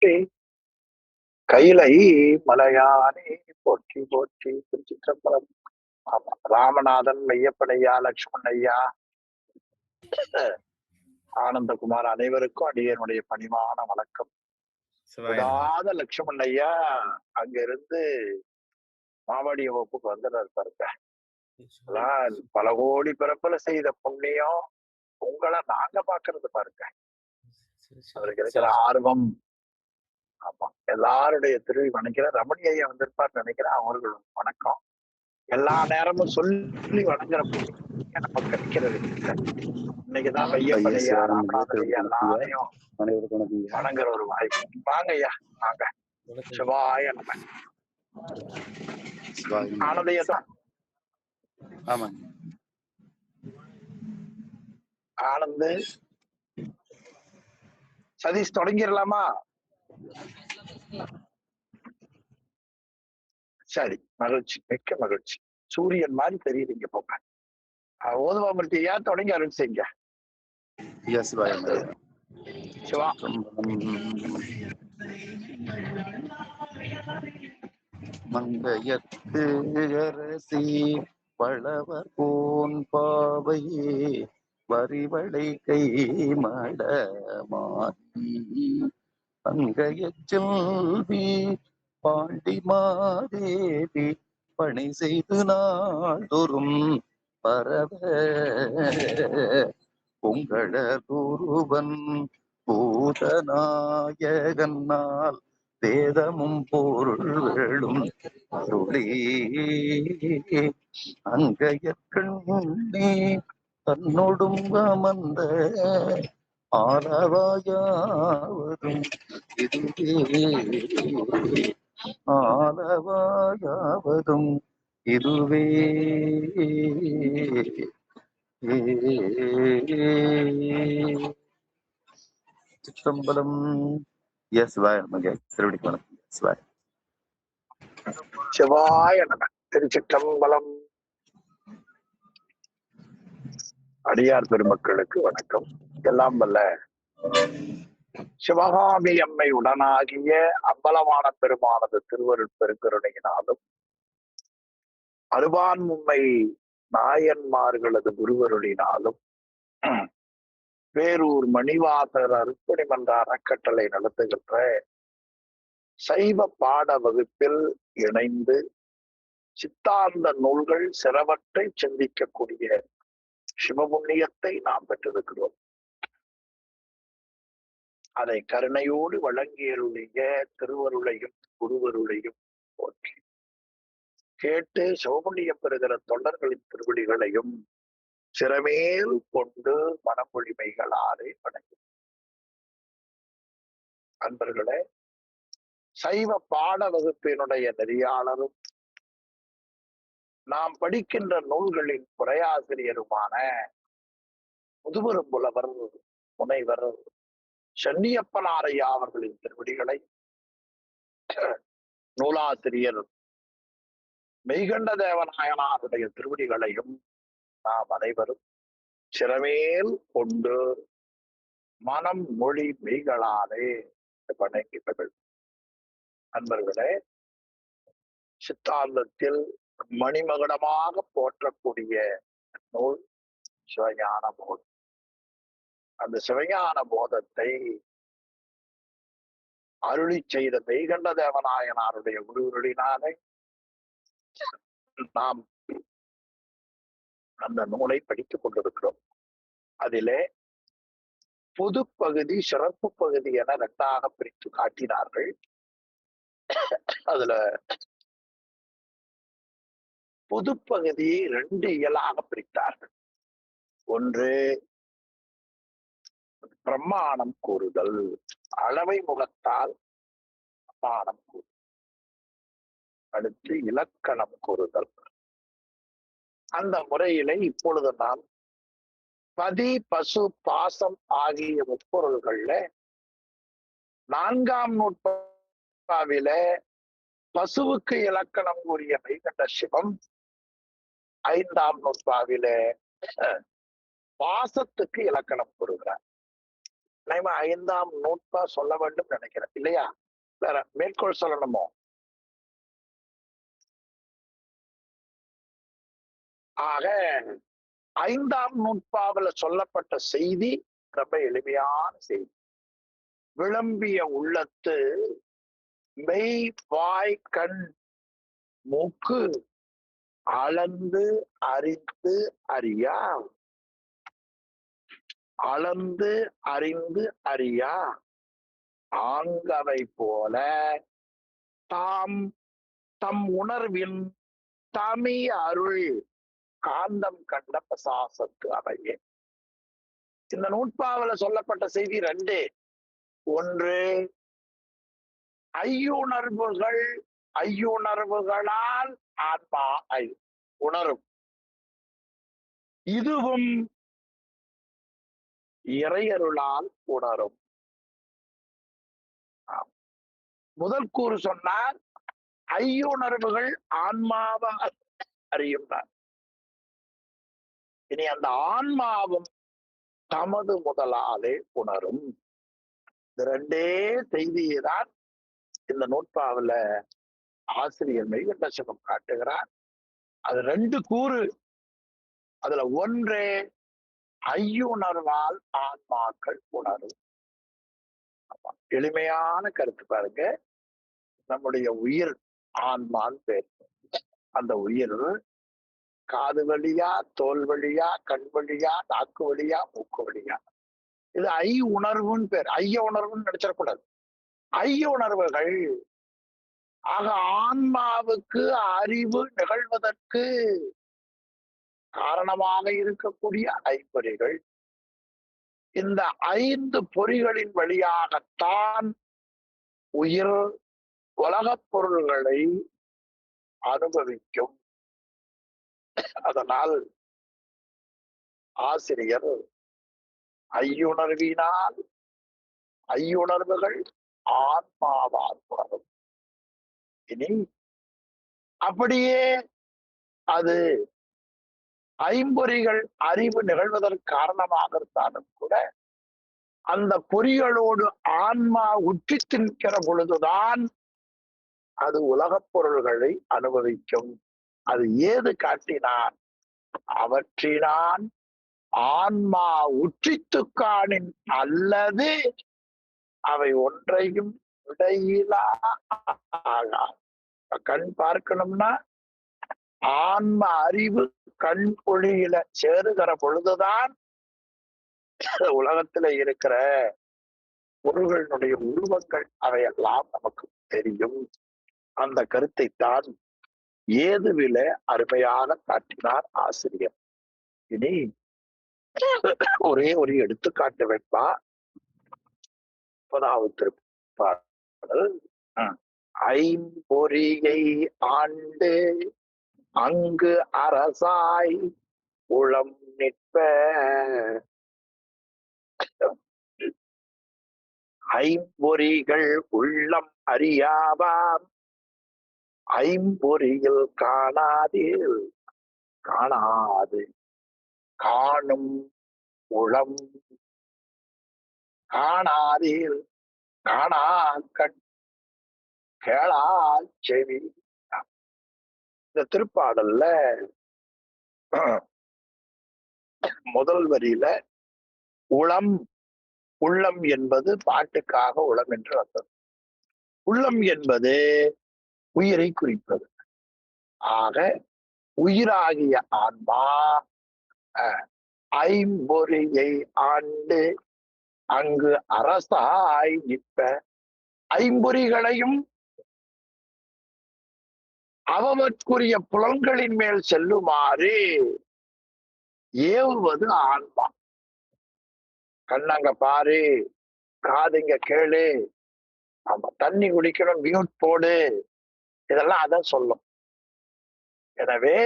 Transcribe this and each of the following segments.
போற்றி கைலை மலையானே போற்றி போற்றி திருச்சிற்றம்பலம். ஆமா, ராமநாதன், மெய்யப்பனையா, லட்சுமண் ஐயா, ஆனந்தகுமார் அனைவருக்கும் அடியனுடைய பணிவான வணக்கம். விடாத லட்சுமண் ஐயா அங்க இருந்து மாவடிய வகுப்புக்கு வந்துடுறாரு பாருங்க. பல கோடி பிறப்புல செய்த புண்ணியம் உங்களை நாங்க பாக்குறது பாருங்க. அவருக்கு இருக்கிற ஆர்வம். ஆமா, எல்லாருடைய திருவி வணங்கிறேன். ரமணி ஐயா வந்திருப்பார் நினைக்கிறேன். அவர்களும் வணக்கம். எல்லா நேரமும் சொல்லி வணங்குற புண்ணியம் நமக்கு கிடைக்கிறது. இன்னைக்குதான் மையப்பன் ஐயா, ராமநாதன் ஐயா எல்லாரையும் வணங்குற ஒரு வாய்ப்பு. வாங்க ஐயா, வாங்க. சிவாய நம்ம ஆனந்தையா ஆனந்து சதீஷ் தொடங்கிடலாமா? சரி, மகிழ்ச்சி, மிக்க மகிழ்ச்சி. சூரியன் மாதிரி தெரியுதுங்க. போங்க ஓதுவாமூர்த்தி ஐயா தொடங்கி அருள் செய்யுங்க. சிவா. மங்கையத்து அரசி பழவர் போன் பாவையே வரிவளை கை மட மாற்றி அங்கைய செல்வி பாண்டி மாதேவி பணி செய்து நாள்தோறும் பரவ பொங்கழூருவன் பூதநாயகனால் வேதமும் பொருள் வேளும் அருளே அங்கையற்கண்ணே தன்னொடும் அமர்ந்த ஆலவாயாவதும் இதுவே ஆலவாயாவதும் இதுவே சிற்றம்பலம். திருவடிக்கு வணக்கம். சிவாய நம. திருச்சிற்றம்பலம். அடியார் பெருமக்களுக்கு வணக்கம். எல்லாம் வல்ல சிவகாமி அம்மை உடனாகிய அம்பலமான பெருமானது திருவருட் பெருங்கருணையினாலும் அருவான் உண்மை நாயன்மார்களது குருவருளினாலும் வேரூர் மணிவாசகர் அருப்பணி மன்ற அறக்கட்டளை நடத்துகின்ற சைவ பாட வகுப்பில் இணைந்து சித்தாந்த நூல்கள் சிறவற்றை சிந்திக்கக்கூடிய சிவபுண்ணியத்தை நாம் பெற்றிருக்கிறோம். அதை கருணையோடு வழங்கியருடைய திருவருளையும் குருவருளையும் போற்றி கேட்டு சிவபுண்ணியம் பெறுகிற தொண்டர்களின் திருவடிகளையும் சிறமேல் கொண்டு மனமொழிமைகளாலே வணங்கி. அன்பர்களே, சைவ பாட வகுப்பினுடைய நெறியாளரும் நாம் படிக்கின்ற நூல்களின் உரையாசிரியருமான முதுபெரும் புலவர் முனைவர் சென்னியப்பனாரையா அவர்களின் திருவடிகளை, நூலாசிரியர் மெய்கண்ட தேவநாயனாருடைய திருவடிகளையும் நாம் அனைவரும் சிறமேல் கொண்டு மனம் மொழி மெய்களாலே வணங்கி மகிழ். அன்பர்களே, சித்தாந்தத்தில் மணிமகுடமாக போற்றக்கூடிய நூல் சிவஞான போதம். அந்த சிவஞான போதத்தை அருளி செய்த மெய்கண்ட தேவநாயனாருடைய குருவருளினாலே நாம் அந்த நூலை படித்துக் கொண்டிருக்கிறோம். அதிலே பொது பகுதி, சிறப்பு பகுதி என இரண்டாக பிரித்து காட்டினார்கள். அதுல பொதுப்பகுதி ரெண்டு இயலாக பிரித்தார்கள். ஒன்று பிரமாணம் கூறுதல், அளவை முகத்தால் பிரமாணம் கூறுதல். அடுத்து இலக்கணம் கூறுதல். அந்த முறையிலே இப்பொழுது நாம் பதி, பசு, பாசம் ஆகிய முப்பொருள்கள்ல 4ஆம் நூற்பாவில பசுவுக்கு இலக்கணம் கூறிய மெய்கண்ட சிவம் 5ஆம் நூற்பாவில பாசத்துக்கு இலக்கணம் கூறுகிறார். நம்ம 5ஆம் நூற்பா சொல்ல வேண்டும் நினைக்கிறேன் இல்லையா? வேற மேற்கோள் சொல்லணுமோ? ஆக 5ஆம் நூற்பாவில் சொல்லப்பட்ட செய்தி ரொம்ப எளிமையான செய்தி. விளம்பிய உள்ளத்து மெய் வாய் கண் மூக்கு அளந்து அறிந்து அறியா, அளந்து அறிந்து அறியா ஆங்கவை போல தாம் தம் உணர்வின் தமி அருள் காந்தம் கண்ட பிரசாசத்து அவையே. இந்த நூற்பாவில சொல்லப்பட்ட செய்தி 2. 1, ஐயுணர்வுகளால் ஆன்மா உணரும். இதுவும் இறையருளால் உணரும். முதல் கூறு சொன்னார் ஐயுணர்வுகள் ஆன்மாவால் அறியும். இனி அந்த ஆன்மாவும் தமது முதலாலே உணரும். இந்த 2 செய்தியை தான் இந்த நூற்பாவில ஆசிரியர் மெய்கண்டசிவம் காட்டுகிறார். அது 2 கூறு. அதுல 1 ஐயுணர்வால் ஆன்மாக்கள் உணரும். எளிமையான கருத்து பாருங்க. நம்முடைய உயிர் ஆன்மான்னு பேர். அந்த உயிர் காது வழியா, தோல் வழியா, கண் வழியா, நாக்கு வழியா, மூக்கு வழியா, இது ஐ உணர்வுன்னு பேர். ஐய உணர்வுன்னு நினைச்சிடக்கூடாது. ஐய உணர்வுகள். ஆக ஆன்மாவுக்கு அறிவு நிகழ்வதற்கு காரணமாக இருக்கக்கூடிய ஐம்பொறிகள். இந்த 5 பொறிகளின் வழியாகத்தான் உயிர் உலகப் பொருள்களை அனுபவிக்கும். அதனால் ஆசிரியர் ஐயுணர்வினால் ஐயுணர்வுகள் ஆன்மாவால் உணரும். இனி அப்படியே அது ஐம்பொறிகள் அறிவு நிகழ்வதற்கு காரணமாக இருந்தாலும் கூட அந்த பொறிகளோடு ஆன்மா உற்றி தின்கிற பொழுதுதான் அது உலகப் பொருள்களை அனுபவிக்கும். அது ஏது காட்டினான்? அவற்றினான் ஆன்மா உற்றித்து காணின் அல்லது அவை ஒன்றையும் விடையிலா. கண் பார்க்கணும்னா ஆன்ம அறிவு கண் பொழியில சேருகிற பொழுதுதான் உலகத்துல இருக்கிற பொருள்களுடைய உருவங்கள் அவையெல்லாம் நமக்கு தெரியும். அந்த கருத்தை தான் ஏதுவில அருமையாக காட்டினார் ஆசிரியர். இனி ஒரே ஒரு எடுத்துக்காட்டு வைப்பா. 30வது திருப்பாடல். ஐம்பொறியை ஆண்டு அங்கு அரசாய் உளம் நிற்ப ஐம்பொறிகள் உள்ளம் அறியாவாம் ஐம்பொறியில் காணாதில் காணாது காணும் உளம் காணாதில் காணா கண் கேளா செவி. இந்த திருப்பாடல்ல முதல் வரியில உளம், உள்ளம் என்பது பாட்டுக்காக உளம் என்று வந்தது. உள்ளம் என்பது உயிரை குறிப்பது. ஆக உயிராகிய ஆன்மா ஐம்பொறியை ஆண்டு அங்கு அரசாய் நிற்ப ஐம்பொறிகளையும் அவற்றுக்குரிய புலன்களின் மேல் செல்லுமாறு ஏவுவது ஆன்மா. கண்ணங்க பாரு, காதுங்க கேளு, ஆமா தண்ணி குடிக்கணும் மியூட் போடு, இதெல்லாம் அதான் சொல்லும். எனவே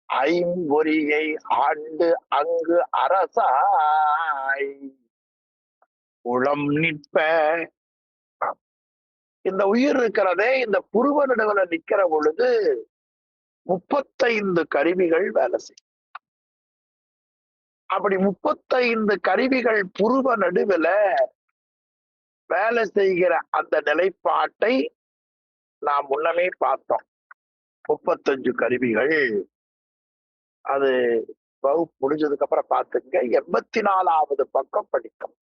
ஐம்பொறியை ஆண்டு அங்கு அரசாய் உளம் நிற்ப. இந்த உயிர் இருக்கிறதே இந்த புருவ நடுவுல நிக்கிற பொழுது 35 கருவிகள் வேலை செய்யும். அப்படி 35 கருவிகள் புருவ நடுவுல வேலை செய்கிற அந்த நிலைப்பாட்டை நாம் முன்னமே பார்த்தோம். 35 கருவிகள். அது வகுப்பு முடிஞ்சதுக்கு அப்புறம் பார்த்துங்க. 84வது பக்கம் படிக்கும்.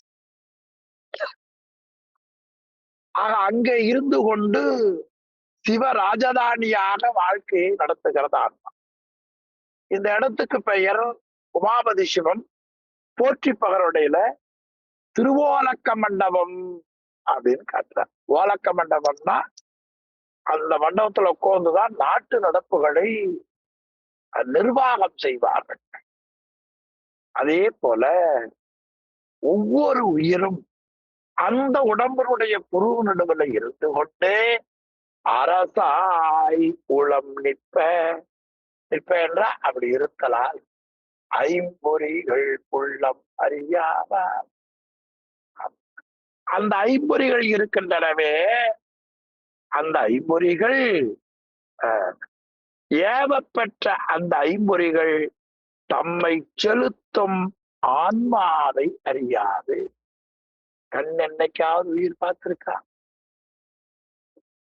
ஆக அங்கே இருந்து கொண்டு சிவராஜதானியாக வாழ்க்கையை நடத்துகிறது ஆன்மா. இந்த இடத்துக்கு பெயர் உமாபதி சிவம். போற்றி பகருடையில திருவோலக்க மண்டபம் அப்படின்னு காட்டுறார். ஓலக்க மண்டபம்னா அந்த மண்டபத்துல உட்கார்ந்துதான் நாட்டு நடப்புகளை நிர்வாகம் செய்வார்கள். அதே போல ஒவ்வொரு உயிரும் அந்த உடம்பினுடைய புருவ நடுவுல இருந்து கொண்டே அரசாய் உளம் நிற்ப என்ற அப்படி இருத்தலால் ஐம்பொறிகள் உள்ளம் அறியாம அந்த ஐம்பொறிகள் இருக்கின்றனவே, அந்த ஐம்பொறிகள் ஏவப்பெற்ற அந்த ஐம்பொறிகள் தம்மை செலுத்தும் ஆன்மாவை அறியாது. கண் என்னைக்காவது உயிர் பார்த்திருக்கா?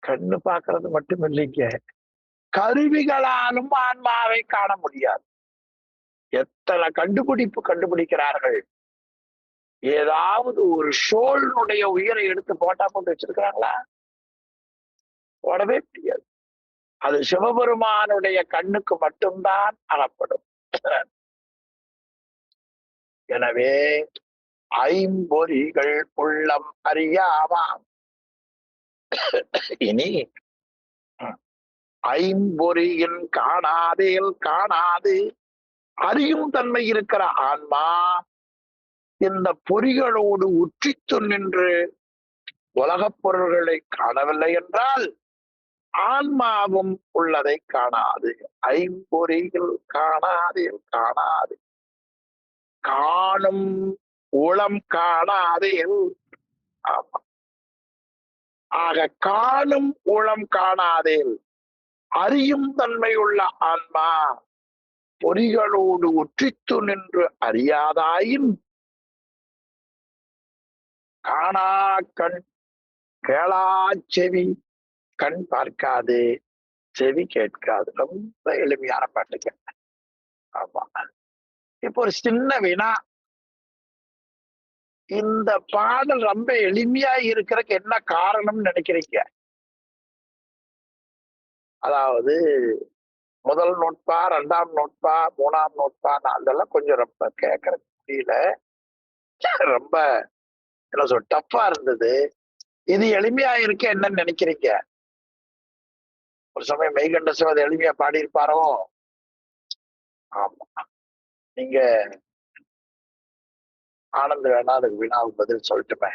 கண்ணு பார்க்கறது மட்டும் இல்லைங்க, கருவிகளாலும் ஆன்மாவை காண முடியாது. எத்தனை கண்டுபிடிக்கிறார்கள். ஏதாவது ஒரு ஷோல்னுடைய உயிரை எடுத்து போட்டா போட்டு வச்சிருக்கிறாங்களா? போடவே முடியாது. அது சிவபெருமானுடைய கண்ணுக்கு மட்டும்தான் அகப்படும். எனவே ஐம்பொறிகள் உள்ளம் அறியாமாம். இனி ஐம்பொறியின் காணாதேல் காணாது அறியும் தன்மை இருக்கிற ஆன்மா இந்த பொறிகளோடு உற்றித்து நின்று உலகப் பொருள்களை காணவில்லை என்றால் ஆன்மாவும் உள்ளதை காணாது. ஐம்பொறிகள் காணாதேல் காணாது காணும் உளம் காணாதேல். ஆமா. ஆக காணும் உளம் காணாதேல் அறியும் தன்மையுள்ள ஆன்மா பொறிகளோடு ஒற்றித்து நின்று அறியாதாயின் காணா கண் கேளா செவி, கண் பார்க்காது செவி கேட்காது. ரொம்ப எளிமையான பாட்டுங்க. ஆமா. இப்போ ஒரு சின்ன வினா, இந்த பாடல் ரொம்ப எளிமையா இருக்கிறதுக்கு என்ன காரணம்னு நினைக்கிறீங்க? அதாவது முதல் நோட்பா, 2ஆம் நோட்பா, 3ஆம் நோட்பா, அதெல்லாம் கொஞ்சம் ரொம்ப கேட்கறது முடியல. ரொம்ப என்ன சொல் டஃப்பா இருந்தது. இது எளிமையா இருக்க என்னன்னு நினைக்கிறீங்க? ஒரு சமயம் மெய்கண்ட சிவன் எளிமையா பாடியிருப்பாரோ? ஆமா. நீங்க ஆனந்த் வேணா அதுக்கு வினாவுக்கு பதில் சொல்லட்டுமே.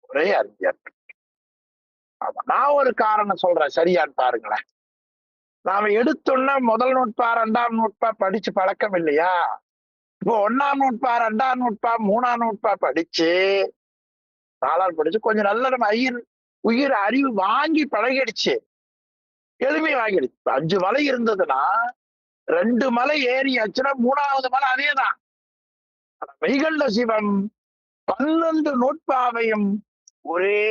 ஒரே அறிஞர். ஆமா. நான் ஒரு காரணம் சொல்றேன், சரியான்னு பாருங்களேன். நாம எடுத்தோன்னா முதல் நோட்பா, 2ஆம் நோட்பா படிச்சு பழக்கம் இல்லையா? இப்போ 1ஆம் நோட்பா, 2ஆம் நோட்பா, 3ஆம் நோட்பா படிச்சு 4ஆம் படிச்சு கொஞ்சம் நல்ல நம்ம உயிர் அறிவு வாங்கி பழகிடுச்சு, எளிமை வாங்கிடுச்சு. 5 மலை இருந்ததுன்னா 2 மலை ஏறியாச்சுன்னா 3ஆவது மலை அதேதான். மெய்கண்ட சிவம் 12 நோட்பாவையும் ஒரே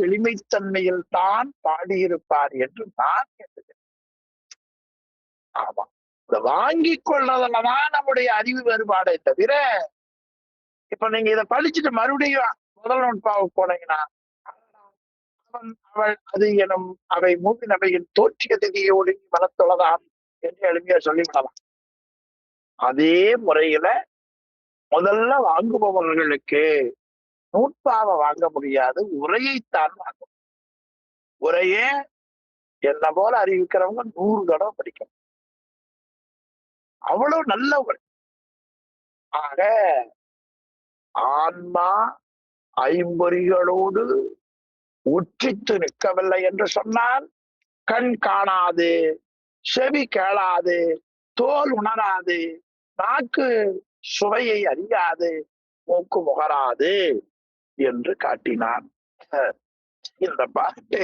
எளிமைத்தன்மையில் தான் பாடியிருப்பார் என்று நான் கேட்டுக்கிறேன். ஆமா. இத வாங்கி கொள்றதுலதான் நம்முடைய அறிவு வேறுபாடை தவிர, இப்ப நீங்க இதை படிச்சுட்டு மறுபடியும் முதல் நோட்பாவுக்கு போனீங்கன்னா அவன் அவள் அது எனும் அவை மூவின் அவையின் தோற்றிய திதியோடு மனத்தொழதான் என்று எளிமையா சொல்லிவிடலாம். அதே முறையில முதல்ல வாங்குபவர்களுக்கு நூற்பாவை வாங்க முடியாது, உரையைத்தான் வாங்கும். உரையே என்ன போல அறிவிக்கிறவங்க 100 தடவை படிக்கணும். அவ்வளவு நல்ல உரை. ஆக ஆன்மா ஐம்பொறிகளோடு உற்றித்து நிற்கவில்லை என்று சொன்னால் கண் காணாது, செவி கேளாது, தோல் உணராது, நாக்கு சுவையை அறியாது, மூக்கு முகராது என்று காட்டினான். இந்த பாட்டு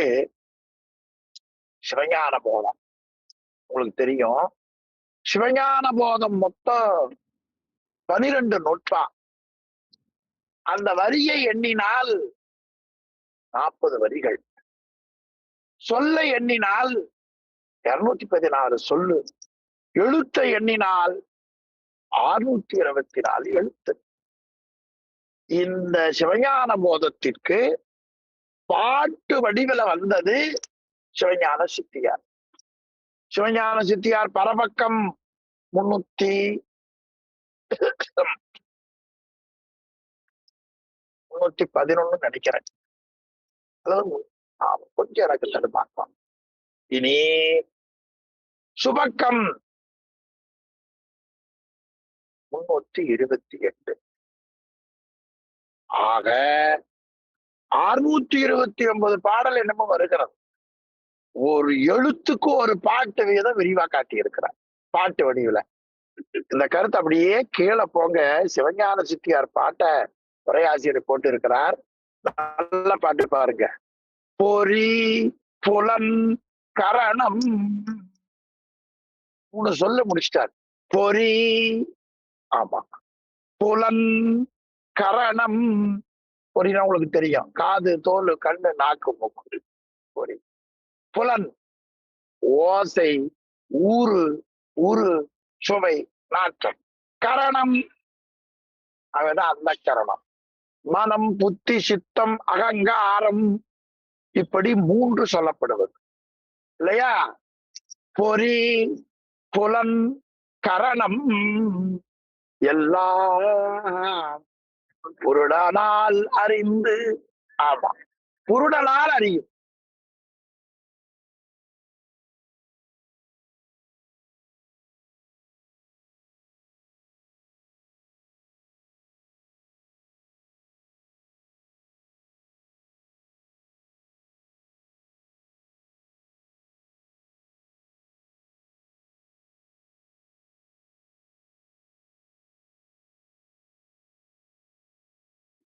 சிவஞான போதம். உங்களுக்கு தெரியும், சிவஞான போதம் மொத்தம் 12 நூற்றா. அந்த வரியை எண்ணினால் 40 வரிகள், சொல்லை எண்ணினால் 216 சொல்லு, எழுத்தை எண்ணினால் 624 எழுத்து. இந்த சிவஞான போதத்திற்கு பாட்டு வடிவில வந்தது சிவஞான சித்தியார். சிவஞான சித்தியார் பரபக்கம் 311 நினைக்கிறேன். அதாவது கொஞ்சம் எனக்கு தடுமாற்றம். இனி சுபக்கம் 328. ஆக 629 பாடல் என்னமோ வருகிறது. ஒரு எழுத்துக்கு ஒரு பாட்டு வீதம் விரிவா காட்டி இருக்கிறார் பாட்டு வடிவுல. இந்த கருத்து அப்படியே கீழே போங்க. சிவஞான சித்தியார் பாட்டை உரையாசிரியர் போட்டு இருக்கிறார். நல்ல பாட்டு பாருங்க. பொறி புலன் கரணம் 3 சொல்ல முடிச்சிட்டார். பொறி, ஆமா, புலன் கரணம். பொறினா உங்களுக்கு தெரியும், காது தோல் கண்ணு நாக்கு மூக்கு. பொறி, புலன் ஓசை, ஊறு உரு சுவை நாற்றம். கரணம் அவதான் அந்த கரணம். மனம் புத்தி சித்தம் அகங்காரம், இப்படி 3 சொல்லப்படுவது இல்லையா? பொறி புலன் கரணம் எல்லாம் புருடனால் அறிந்து. ஆமா, புருடனால் அறியும்.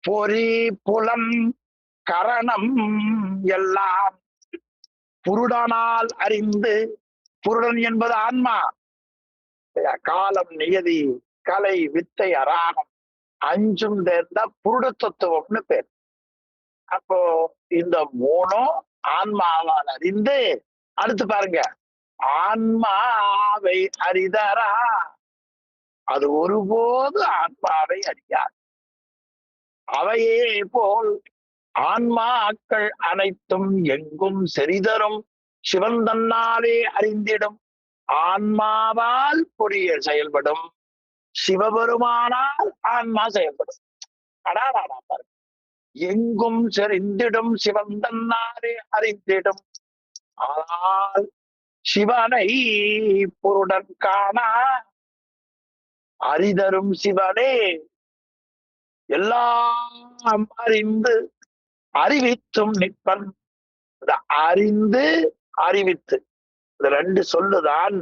பொறி புலம் கரணம் எல்லாம் புருடனால் அறிந்து. புருடன் என்பது ஆன்மா. காலம் நியதி கலை வித்தை அராகம் 5ம் சேர்ந்த புருட தத்துவம்னு பேர். அப்போ இந்த 3ம் ஆன்மாவால் அறிந்து. அடுத்து பாருங்க, ஆன்மாவை அறிதரா, அது ஒருபோது ஆன்மாவை அறியாது. அவையே போல் ஆன்மாக்கள் அனைத்தும் எங்கும் செறிதரும் சிவந்தன்னாலே அறிந்திடும். ஆன்மாவால் புரிய செயல்படும், சிவபெருமானால் ஆன்மா செயல்படும். எங்கும் செறிந்திடும் சிவந்தன்னாலே அறிந்திடும். ஆனால் சிவனை பொருடன் காணா அறிதரும் சிவனே எல்லாம் அறிந்து அறிவித்தும் நிற்பன். அறிந்து அறிவித்து, இந்த 2 சொல்லுதான்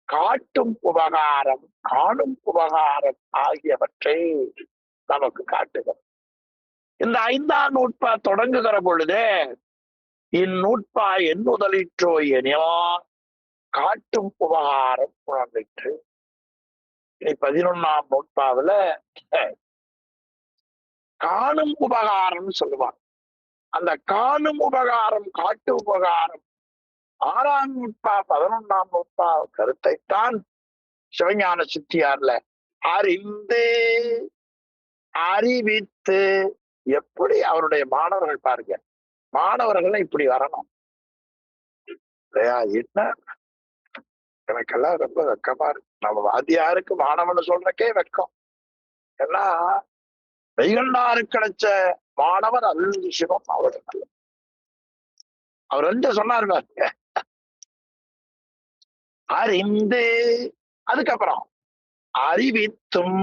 காட்டும் உபகாரம் காணும் உபகாரம் ஆகியவற்றை நமக்கு காட்டுகிறது. இந்த 5ஆம் நூற்பா தொடங்குகிற பொழுது இந்நூற்பா எண்ணுதலிற்றோ எனியோ காட்டும் உபகாரம் உணர்ந்திற்று. 11ஆம் நூற்பாவில காணும் உபகாரம் சொல்லுவாங்க. அந்த காணும் உபகாரம் காட்டு உபகாரம் 6ஆம் நூற்பா 11ஆம் நூற்பா கருத்தைத்தான் சிவஞான சித்தியார்ல அறிந்து அறிவித்து. எப்படி அவருடைய மாணவர்கள் பாருங்க, மாணவர்கள் இப்படி வரணும் இல்லையா? என்ன எனக்கெல்லாம் ரொம்ப வெக்கமா இருக்கு. நம்ம வாத்தியாருக்கு மாணவன் சொல்றக்கே வெக்கம். ஏன்னா வைகண்டாருக்கு கிடைச்ச மாணவர் அருள் சிவம். அவர் அவர் 2 சொன்னார் பாருங்க. அறிந்து, அதுக்கப்புறம் அறிவித்தும்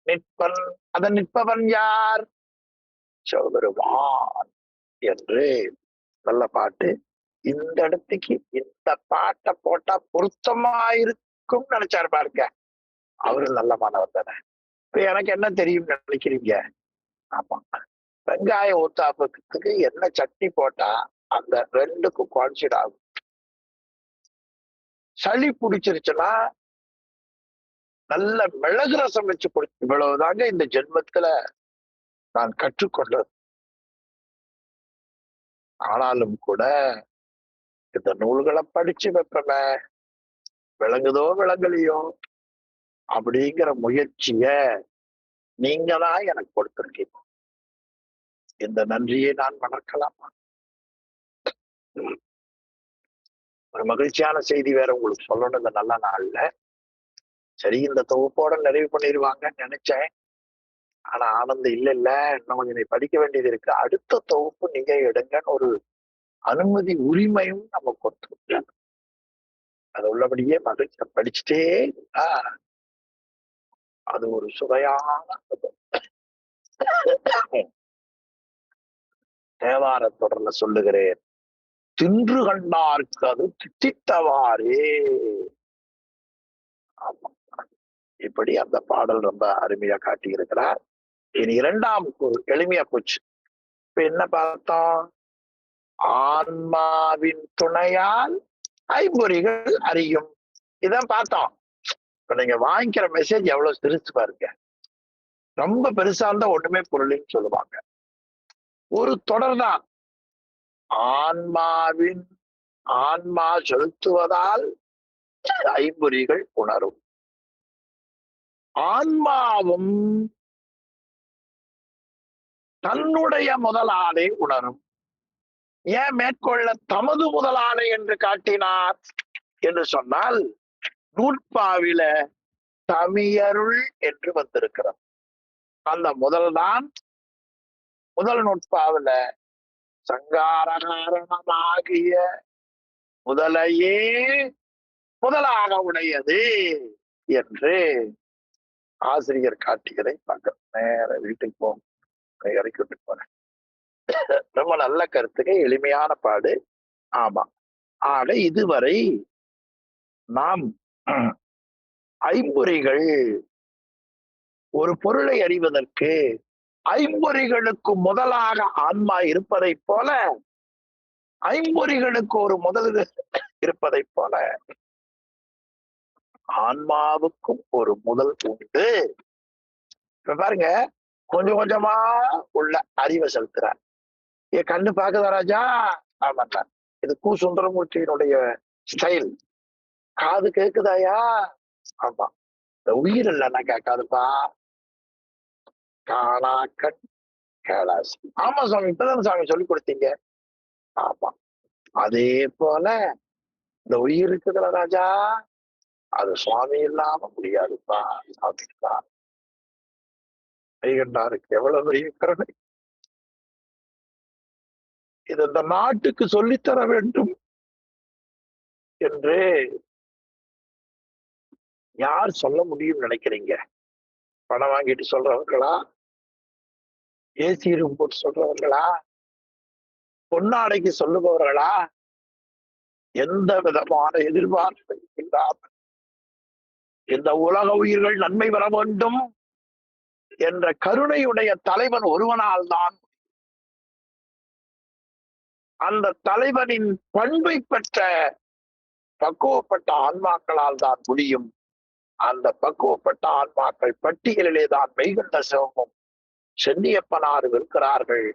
நிற்பன். அதன் நிற்பவன் யார்? சிவபெருமான் என்று நல்ல பாட்டு. இந்த இடத்துக்கு இந்த பாட்டை போட்டா பொருத்தமா இருக்கும் நினைச்சாரு பாருங்க. அவரு நல்ல மாணவர் தானே. இப்ப எனக்கு என்ன தெரியும் நினைக்கிறீங்க? ஆமா, வெங்காய ஊத்தாப்பத்துக்கு என்ன சட்னி போட்டா அந்த ரெண்டுக்கும் கான்சிட் ஆகும். சளி பிடிச்சிருச்சுன்னா நல்ல மிளகு ரசம் வச்சு குடி. இவ்வளவுதாங்க இந்த ஜென்மத்துல நான் கற்றுக்கொண்டது. ஆனாலும் கூட இந்த நூல்களை படிச்சு வைப்பமே, விளங்குதோ விளங்கலையோ அப்படிங்கிற முயற்சிய நீங்க தான் எனக்கு கொடுத்திருக்கீங்க. இந்த நன்றியை நான் மறக்கலாமா? ஒரு மகிழ்ச்சியான செய்தி வேற உங்களுக்கு சொல்லணும் இந்த நல்ல நாள்ல. சரி, இந்த தொகுப்போட நிறைவு பண்ணிடுவாங்கன்னு நினைச்சேன். ஆனா ஆனந்தம் இல்ல இன்னும் கொஞ்சம் படிக்க வேண்டியது இருக்கு. அடுத்த தொகுப்பு நீங்க எடுங்கன்னு ஒரு அனுமதி உரிமையும் நம்ம கொடுத்துருக்கோம். அது உள்ளபடியே மகிழ்ச்சி படிச்சுட்டே அது ஒரு சுவையான தேவார தொடர்ல சொல்லுகிறேன், தின்று கண்டார்க்கு அது தித்தித்தவாறே. ஆமா, இப்படி அந்த பாடல் ரொம்ப அருமையா காட்டி இருக்கிறார். இனி இரண்டாம் எளிமையா போச்சு. இப்ப என்ன பார்த்தோம்? ஆன்மாவின் துணையால் ஐம்பொறிகள் அறியும். இதான் பார்த்தோம். இப்ப நீங்க வாங்கிக்கிற மெசேஜ் எவ்வளவு சிரிச்சு பாருங்க. ரொம்ப பெருசா இருந்தா ஒண்ணுமே பொருள்னு சொல்லுவாங்க. ஒரு தொடர் தான். ஆன்மா செலுத்துவதால் ஐம்பொறிகள் உணரும். ஆன்மாவும் தன்னுடைய முதலாளை உணரும். ஏன் மேற்கொள்ள தமது முதலாளை என்று காட்டினார் என்று சொன்னால், நூற்பாவில தமியருள் என்று வந்திருக்கிறார். அந்த முதல் நூற்பாவில சங்காரகாரணமாகிய முதலையே முதலாக உடையது என்று ஆசிரியர் காட்டியதை பார்க்க நேர வீட்டுக்கு போகும் இறக்கி விட்டு போறேன். ரொம்ப நல்ல கருத்துக்கு எளிமையான பாடு. ஆமா, ஆக இதுவரை நாம் ஐம்பொறிகள் ஒரு பொருளை அறிவதற்கு ஐம்பொறிகளுக்கு முதலாக ஆன்மா இருப்பதை போல, ஐம்பொறிகளுக்கு ஒரு முதல் இருப்பதை போல ஆன்மாவுக்கும் ஒரு முதல் உண்டு. இப்ப பாருங்க, கொஞ்சம் கொஞ்சமா உள்ள அறிவை செலுத்துறார். என் கண்ணு பாக்குதா ராஜா? ஆமாட்டா. இது கு சுந்தரமூர்த்தியினுடைய ஸ்டைல். காது கேக்குதாயா? ஆமா. இந்த உயிர் இல்லைன்னா கேட்காதுப்பா. காணாக்கண் கேளாசி. ஆமா சாமி, இப்பதான் சாமி சொல்லி கொடுத்தீங்க. ஆமா, அதே போல இந்த உயிர் இருக்குதுல ராஜா, அது சுவாமி இல்லாம முடியாதுப்பா. சாமிப்பா, கைகண்டாருக்கு எவ்வளவு பெரிய கருணை. இது இந்த நாட்டுக்கு சொல்லித்தர வேண்டும் என்று யார் சொல்ல முடியும் நினைக்கிறீங்க? பணம் வாங்கிட்டு சொல்றவர்களா? ஏசி ரூம் போட்டு சொல்றவர்களா? பொன்னாடைக்கு சொல்லுபவர்களா? எந்த விதமான எதிர்பார்ப்பு இல்லாமல் இந்த உலக உயிர்கள் நன்மை பெற வேண்டும் என்ற கருணையுடைய தலைவன் ஒருவனால் தான், அந்த தலைவனின் பண்பை பெற்ற பக்குவப்பட்ட ஆன்மாக்களால் தான் முடியும். அந்த பக்குவப்பட்ட ஆன்மாக்கள் பட்டியலிலே தான் மெய்கண்ட சிவமும் சென்னியப்பனாரும் இருக்கிறார்கள்.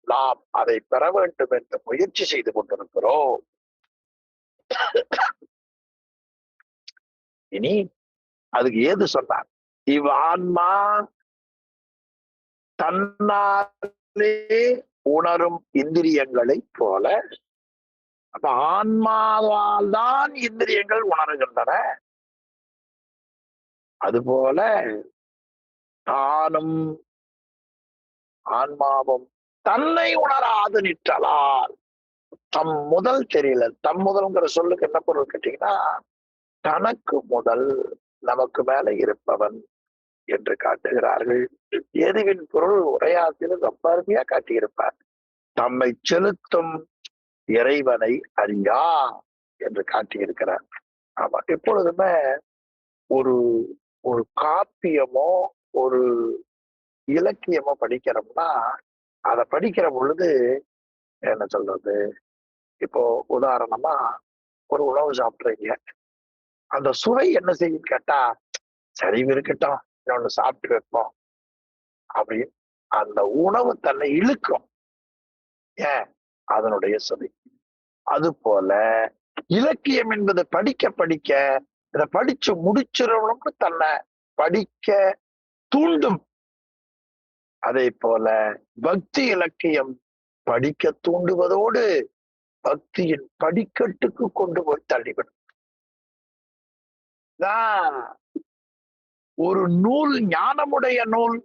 நாம் அதை பெற வேண்டும் என்று முயற்சி செய்து கொண்டிருக்கிறோம். இனி அதுக்கு ஏது சொன்னார்? இவ் ஆன்மா தன்னாலே உணரும் இந்திரியங்களை போல, அப்ப ஆன்மாவால் தான் இந்திரியங்கள் உணர்கின்றன. அதுபோல தானும் ஆன்மாவும் தன்னை உணராது நிற்றலால் தம் முதல் தெரியல. தம் முதல்ங்கிற சொல்லுக்கு என்ன பொருள் கேட்டீங்கன்னா, தனக்கு முதல் நமக்கு மேல இருப்பவன் என்று காட்டுகிறார்கள். எதுவின் பொருள் உரையாசிரியர் ரொம்ப அருமையா காட்டியிருப்பார். தம்மை செலுத்தும் இறைவனை அறியா என்று காட்டியிருக்கிறார். ஆமா, எப்பொழுதுமே ஒரு ஒரு காப்பியமோ ஒரு இலக்கியமா படிக்கிறோம்னா அதை படிக்கிற பொழுது என்ன சொல்றது, இப்போ உதாரணமா ஒரு உணவு சாப்பிட்றீங்க, அந்த சுவை என்ன செய்யும் கேட்டா, சரி இருக்கட்டும் இன்னொன்னு சாப்பிட்டு வைப்போம் அப்படின்னு அந்த உணவு தன்னை இழுக்கும். ஏன்? அதனுடைய சுவை. அது போல இலக்கியம் என்பது படிக்க படிக்க இதை படிச்சு முடிச்சிடணும்னு தன்னை படிக்க தூண்டும். அதே போல பக்தி இலக்கியம் படிக்க தூண்டுவதோடு பக்தியின் படிக்கட்டுக்கு கொண்டு போய் தள்ளிவிடும். ஒரு நூல் ஞானமுடைய நூல்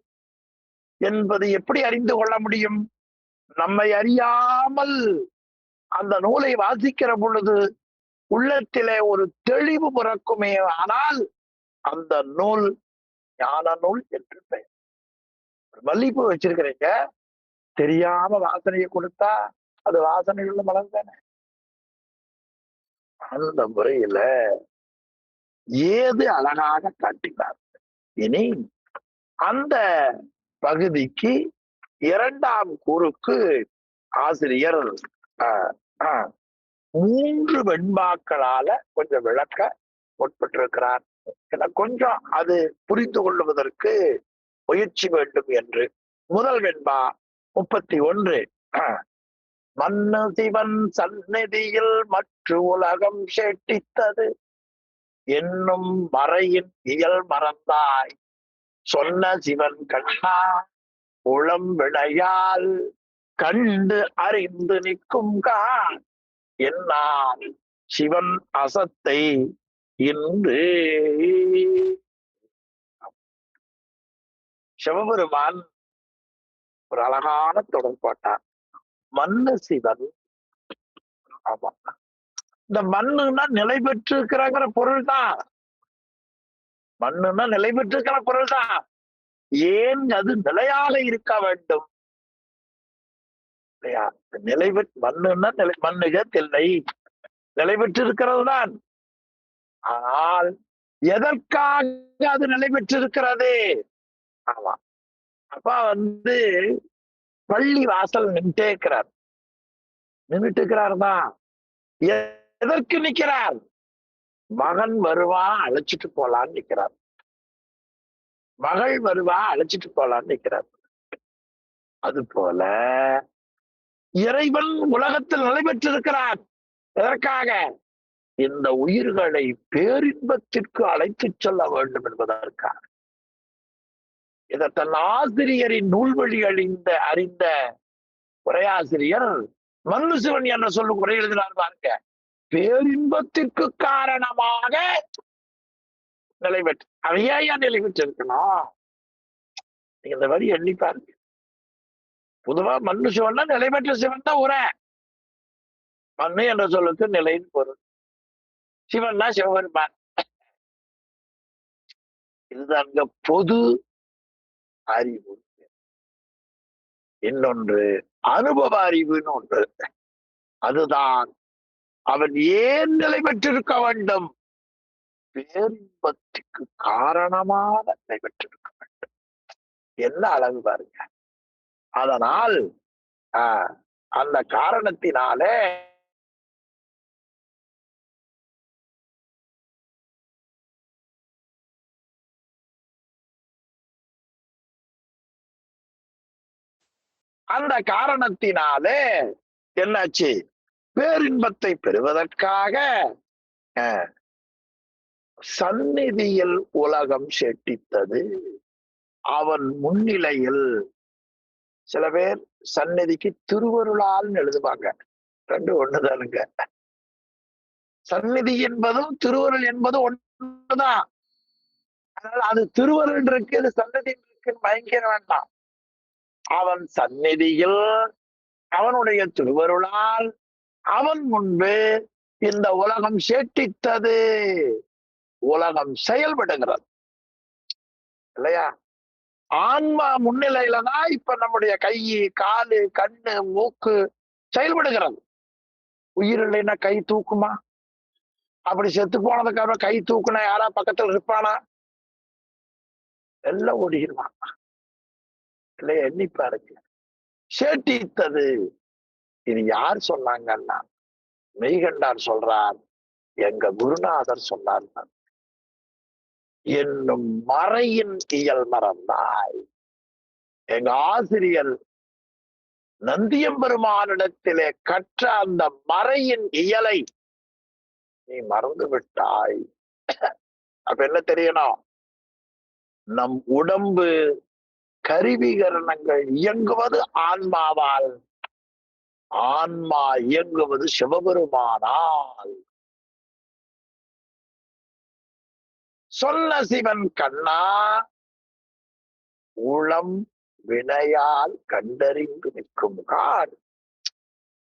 என்பது எப்படி அறிந்து கொள்ள முடியும்? நம்மை அறியாமல் அந்த நூலை வாசிக்கிற பொழுது உள்ளத்திலே ஒரு தெளிவு பிறக்குமே, ஆனால் அந்த நூல் ஞான நூல் என்று பெயர். மல்லிகைப்பூ வச்சிருக்கிறீங்க, தெரியாம வாசனையை கொடுத்தா அது வாசனையுள்ள மலர் தானே. அந்த முறையில ஏது அழகாக காட்டினார். இனி அந்த பகுதிக்கு 2ஆம் கூறுக்கு ஆசிரியர் 3 வெண்பாக்களால கொஞ்சம் விளக்க முற்பட்டிருக்கிறார். கொஞ்சம் அது புரிந்து கொள்வதற்கு முயற்சி வேண்டும் என்று. முதல் வெண்பா 31. மன்னு சிவன் சந்நிதியில் மற்ற உலகம் சேட்டித்தது என்னும் மறையின் இயல் மறந்தாய் சொன்ன சிவன் கண்ணா உளம் விளையால் கண்டு அறிந்து நிற்கும் கான் என்னால் சிவன் அசத்தை இன்று. சிவபெருமான் ஒரு அழகான தொடர் போட்டார். மண்ணு சிவன். ஆமா, இந்த மண்ணுன்னா நிலை பெற்று இருக்கிறாங்கிற பொருள் தான். மண்ணுன்னா நிலை பெற்று இருக்கிற பொருள் தான். ஏன் அது நிலையாக இருக்க வேண்டும்? நிலை பெற்று மண்ணுன்னா மண்ணுக தில்லை நிலை பெற்று இருக்கிறது தான். ஆனால் எதற்காக அது நிலை பெற்றிருக்கிறது? ஆமா, அப்பா பள்ளி வாசல் நின்றுட்டே இருக்கிறார். நின்றுட்டு இருக்கிறார் தான். எதற்கு நிற்கிறார்? மகன் வருவா அழைச்சிட்டு போலான்னு நிற்கிறார். மகள் வருவா அழைச்சிட்டு போலான்னு நிற்கிறார். அது போல இறைவன் உலகத்தில் நிலை பெற்றிருக்கிறார். எதற்காக? இந்த உயிர்களை பேரின்பத்திற்கு அழைத்துச் செல்ல வேண்டும் என்பதற்காக. இதை தன் ஆசிரியரின் நூல்வழி அறிந்த உரையாசிரியர் மன்னு சிவன் என்ற சொல்லும் உரை எழுதினார் பாருங்க. பேரின்பத்திற்கு காரணமாக நிலை பெற்று. அவையா நிலை பெற்று இருக்கணும். நீங்க இந்த வரி எண்ணி பாருங்க. பொதுவா மண்ணு சிவன்னா நிலை பெற்ற சிவன் தான் உரை. மண்ணு என்ற சொல்லுக்கு நிலையின் பொருள். சிவன்னா சிவபெருமான். இது அங்க பொது அறிவு. இன்னொன்று அனுபவ அறிவுன்னு ஒன்று. அதுதான் அவன் ஏன் நிலை பெற்றிருக்க வேண்டும்? பேரின்பத்துக்கு காரணமாக நிலை பெற்றிருக்க வேண்டும். என்ன அழகு பாருங்க. அதனால் அந்த காரணத்தினாலே என்னாச்சு? பேரின்பத்தை பெறுவதற்காக சந்நிதியில் உலகம் சேட்டித்தது. அவன் முன்னிலையில். சில பேர் சந்நிதிக்கு திருவருளால் எழுதுவாங்க. ரெண்டு ஒண்ணுதானுங்க. சந்நிதி என்பதும் திருவருள் என்பதும் ஒண்ணுதான். அதனால அது திருவருள் இருக்கு, இது சந்நிதி இருக்குன்னு பயங்கர வேண்டாம். அவன் சந்நிதியில் அவனுடைய திருவருளால் அவன் முன்பு இந்த உலகம் சேட்டித்தது. உலகம் செயல்படுகிறது இல்லையா? ஆன்மா முன்னிலையில தான் இப்ப நம்முடைய கை, காலு, கண்ணு, மூக்கு செயல்படுகிறது. உயிர் இல்லைன்னா கை தூக்குமா? அப்படி செத்து போனதுக்கு அப்புறம் கை தூக்குனா யாரா பக்கத்துல இருப்பானா? எல்லாம் ஓடிடுவான் இல்லையா? எண்ணி பாருங்க. சேட்டித்தது. இது யார் சொன்னாங்கன்னா மெய்கண்டார் சொல்றார், எங்க குருநாதர் சொன்னார், என்னும் மறையின் இயல் மறந்தாய். எங்க ஆசிரியர் நந்தியம்பெருமானிடத்திலே கற்ற அந்த மறையின் இயலை நீ மறந்து விட்டாய். அப்ப என்ன தெரியணும்? நம் உடம்பு கருவிகரணங்கள் இயங்குவது ஆன்மாவால், ஆன்மா இயங்குவது சிவபெருமானால். சொன்ன சிவன் கண்ணா உளம் வினையால் கண்டறிந்து நிற்கும் கார்.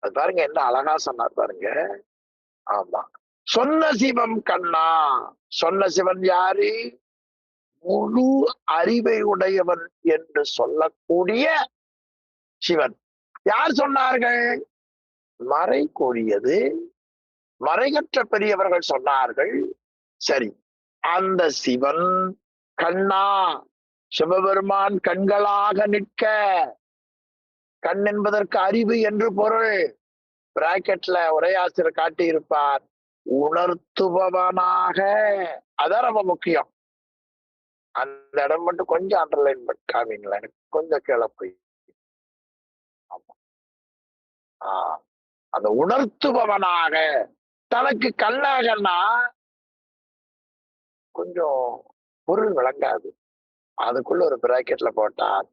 அது பாருங்க என்ன அழகா சொன்னார் பாருங்க. ஆமா, சொன்ன சிவம் கண்ணா. சொன்ன சிவன் யாரு? முழு அறிவை உடையவன் என்று சொல்லக்கூடிய சிவன். யார் சொன்னார்கள்? மறை கூறியது மறைகற்ற பெரியவர்கள் சொன்னார்கள். சரி, அந்த சிவன் கண்ணா, சிவபெருமான் கண்களாக நிற்க. கண் என்பதற்கு அறிவு என்று பொருள். பிராக்கெட்ல உரையாசிரியர் காட்டியிருப்பார், உணர்த்துபவனாக. அதான் ரொம்ப முக்கியம். அந்த இடம் மட்டும் கொஞ்சம் அண்டர்லைன் காமிங்களா, எனக்கு கொஞ்சம் கிளப்பு. அந்த உணர்த்துபவனாக. தனக்கு கண்ணாகன்னா கொஞ்சம் பொருள் விளங்காது. அதுக்குள்ள ஒரு பிராக்கெட்ல போட்டார்,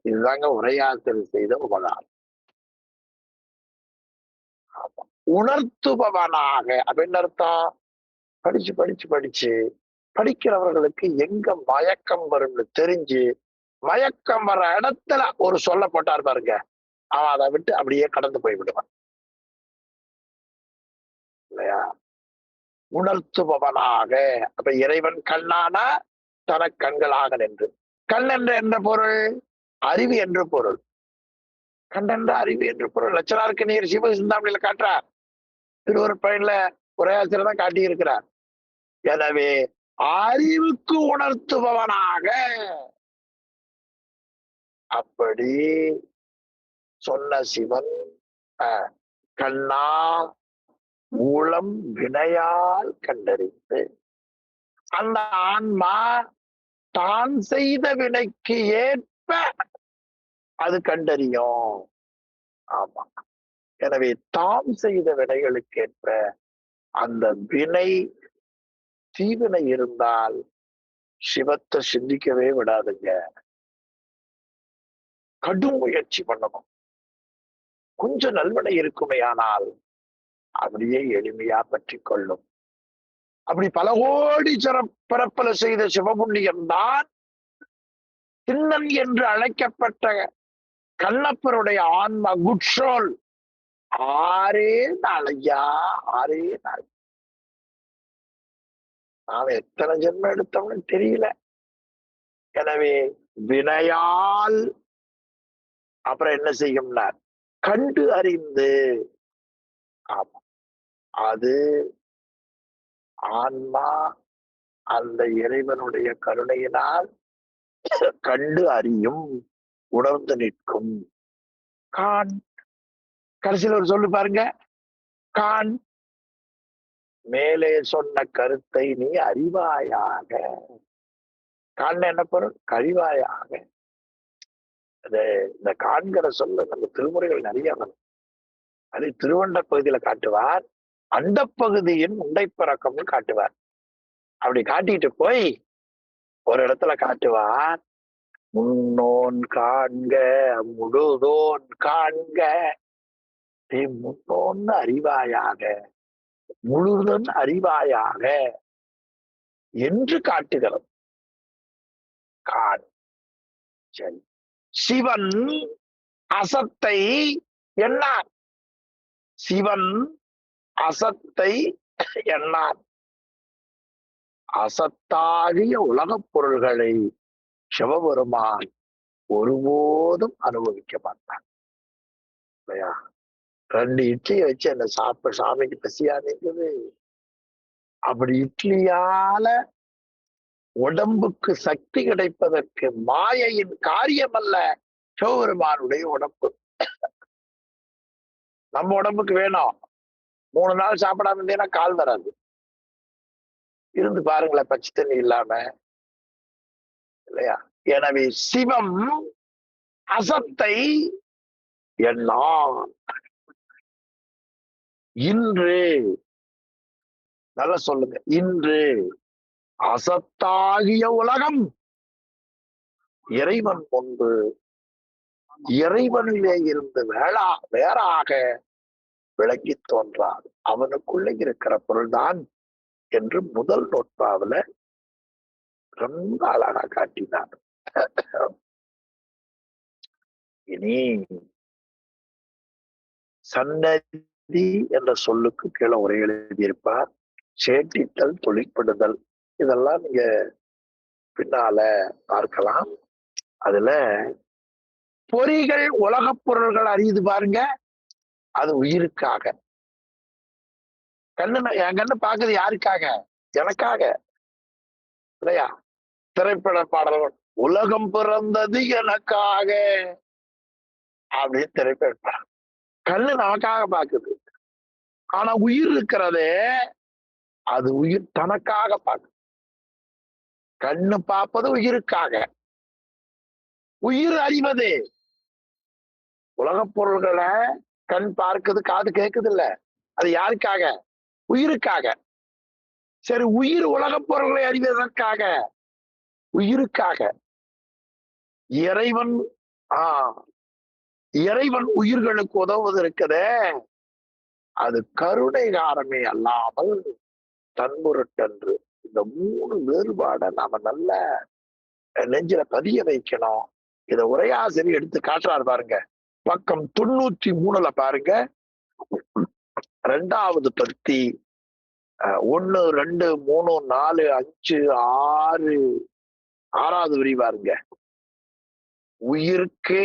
இதுதாங்க உரையாசிரியர் செய்த உபகாரம். உணர்த்துபவனாக அப்படின்னு அர்த்தம். படிச்சு படிச்சு படிச்சு படிக்கிறவர்களுக்கு எங்க மயக்கம் வரும்னு தெரிஞ்சு, மயக்கம் வர இடத்துல ஒரு சொல்ல போட்டார் பாருங்க, அவன் அதை விட்டு அப்படியே கடந்து போய் விடுவான் இல்லையா? உணர்த்துபவனாக. அப்ப இறைவன் கண்ணான தனக்கு கண்களாக நின்று. கண் என்ற என்ற பொருள் அறிவு என்று பொருள். கண்டென்ற அறிவு என்று பொருள். லட்சணாருக்கு நீர் சிவ சிந்தாமணியில காட்டுறார், திருவருட்பயன்ல உரையாசிரியர் தான் காட்டி இருக்கிறார். எனவே அறிவுக்கு உணர்த்துபவனாக. அப்படி சொன்ன சிவன் கண்ணா மூலம் வினையால் கண்டறிந்து, அந்த ஆன்மா தான் செய்த வினைக்கு ஏற்ப அது கண்டறியும். ஆமா, எனவே தாம் செய்த வினைகளுக்கு ஏற்ப அந்த வினை தீவினை இருந்தால் சிவத்தை சிந்திக்கவே விடாதுங்க. கடும் முயற்சி பண்ணணும். கொஞ்சம் நல்வினை இருக்குமே ஆனால் அப்படியே எளிமையா பற்றி கொள்ளும். அப்படி பல கோடி பிறப்பல செய்த சிவபுண்ணியம் தான் திண்ணன் என்று அழைக்கப்பட்ட கண்ணப்பருடைய ஆன்மா குட்சோல். ஆரே நாளையா, ஆரே நாள். நாம எத்தனை ஜென்மம் எடுத்தோம்னு தெரியல. எனவே வினையால் அப்புறம் என்ன செய்யும்னார், கண்டு அறிந்து. ஆமா, அது ஆன்மா அந்த இறைவனுடைய கருணையினால் கண்டு அறியும், உணர்ந்து நிற்கும். கான். கடைசியில் ஒரு சொல்லு பாருங்க, கான். மேலே சொன்ன கருத்தை நீ அறிவாயாக. கான் என்ன பொருள்? கழிவாயாக. இந்த காண்கிற சொல்ல நம்ம திருமுறைகள் நிறைய வரும். அது திருவண்ட பகுதியில காட்டுவார், அண்ட பகுதியின் உண்டை பறக்கம்னு காட்டுவார். அப்படி காட்டிட்டு போய் ஒரு இடத்துல காட்டுவார், முன்னோன் காண்க முழுதோன் காண்க, முன்னோன்னு அறிவாயாக, முழுதன் அறிவாயாக என்று காட்டுகிறது. காண். சரி, சிவன் அசத்தை எண்ணார். சிவன் அசத்தை எண்ணார். அசத்தாகிய உலகப் பொருள்களை சிவபெருமான் ஒருபோதும் அனுபவிக்க மாட்டான் இல்லையா? 2 இட்லியை வச்சு என்ன சாமிக்கு பசியா நிற்குது. அப்படி இட்லியால உடம்புக்கு சக்தி கிடைப்பதற்கு மாயையின் காரியம் அல்ல சிவபெருமானுடைய உடம்பு. நம்ம உடம்புக்கு வேணும். 3 நாள் சாப்பிடாம இருந்தீங்கன்னா கால் வராது. இருந்து பாருங்களேன், பச்சை தண்ணி இல்லாம, இல்லையா? எனவே சிவம் அசத்தை எண்ணான். இன்று நல்லா சொல்லுங்க, இன்று அசத்தாகிய உலகம் இறைவன் முன்பு இறைவனிலே இருந்து வேறாக விளங்கி தோன்றாது. அவனுக்குள்ள இருக்கிற பொருள்தான் என்று முதல் நூற்றாவுல ரொம்ப அழகா காட்டினார். இனி சன்னதி என்ற சொல்லுக்கு கீழே உரை எழுதியிருப்பார். சேட்டித்தல், தொழிற்படுதல், இதெல்லாம் நீங்க பின்னால பார்க்கலாம். அதுல பொறிகள் உலகப் பொருள்கள் அறியுது பாருங்க, அது உயிருக்காக. என் கண்ணு பாக்குது யாருக்காக? எனக்காக, இல்லையா? திரைப்பட பாடல்கள் உலகம் பிறந்தது எனக்காக அப்படின்னு திரைப்பட கண்ணு நமக்காக பாக்குது. ஆனா உயிர் இருக்கிறதே, அது உயிர் தனக்காக பார்க்குது. கண்ணு பார்ப்பது உயிருக்காக, உயிர் அறிவது. உலகப் பொருள்களை கண் பார்க்குது, காது கேட்குது இல்ல, அது யாருக்காக? உயிருக்காக. சரி, உயிர் உலகப் பொருள்களை அறிவதற்காக, உயிருக்காக. இறைவன் இறைவன் உயிர்களுக்கு உதவுவது இருக்குதே, அது கருணை காரமே அல்லாமல் தன்பொருட்டன்று. இந்த 3 வேறுபாடை நாம நல்ல நெஞ்சில பதிய வைக்கணும். இத உரையாசிரியர் எடுத்து காட்டுறாரு பாருங்க. பக்கம் 93 பாருங்க. 2வது பத்தி 1, 2, 3, 4, 5, 6, 6வது வரி பாருங்க. உயிருக்கு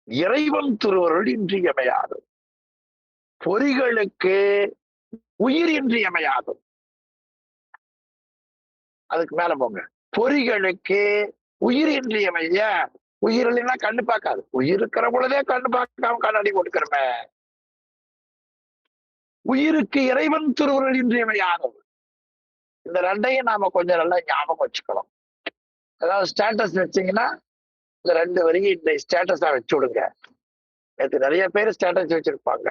இறைவன் திருவருள் இன்றியமையாது, பொறிகளுக்கு உயிர் இன்றியமையாது. அதுக்கு மேல போங்க. பொறிகளுக்கு உயிர் இன்றியமைய. உயிர் இல்லைன்னா கண்ணு பார்க்காது. உயிர் இருக்கிற பொழுதே கண்ணு பார்க்காம கண்ணாடி போட்டுக்கிறமே. உயிருக்கு இறைவன் திருவருள் இன்றியமையாதது. இந்த 2ஐயும் நாம கொஞ்சம் நல்லா ஞாபகம் வச்சுக்கணும். அதாவது ஸ்டேட்டஸ் வச்சீங்கன்னா இந்த 2 வரைக்கும் இந்த ஸ்டேட்டஸா வச்சு விடுங்க. நேற்று நிறைய பேர் ஸ்டேட்டஸ் வச்சிருப்பாங்க,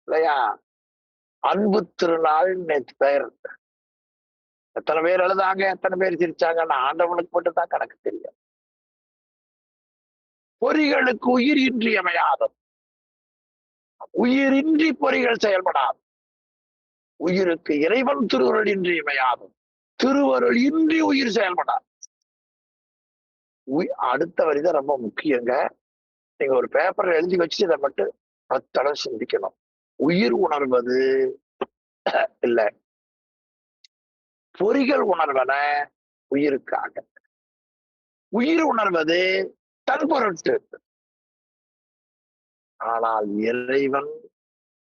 இல்லையா? அன்பு திருநாள் நேற்று பெயர். எத்தனை பேர் எழுதாங்க, எத்தனை பேர் சிரிச்சாங்கன்னு ஆண்டவனுக்கு மட்டும் தான் கணக்கு தெரியும். பொறிகளுக்கு உயிர் இன்றியமையாதது. உயிரின்றி பொறிகள் செயல்படாது. உயிருக்கு இறைவன் திருவருள் இன்றியமையாதது. திருவருள் இன்றி உயிர் செயல்படாது. அடுத்த வரிதான் ரொம்ப முக்கியங்க. நீங்க ஒரு பேப்பர்ல எழுதி வச்சு இதை மட்டும் 10 தடவை சிந்திக்கணும். உயிர் உணர்வது இல்ல, பொறிகள் உணர்வன உயிருக்காக, உயிர் உணர்வது தன் பொருட்டு. ஆனால் இறைவன்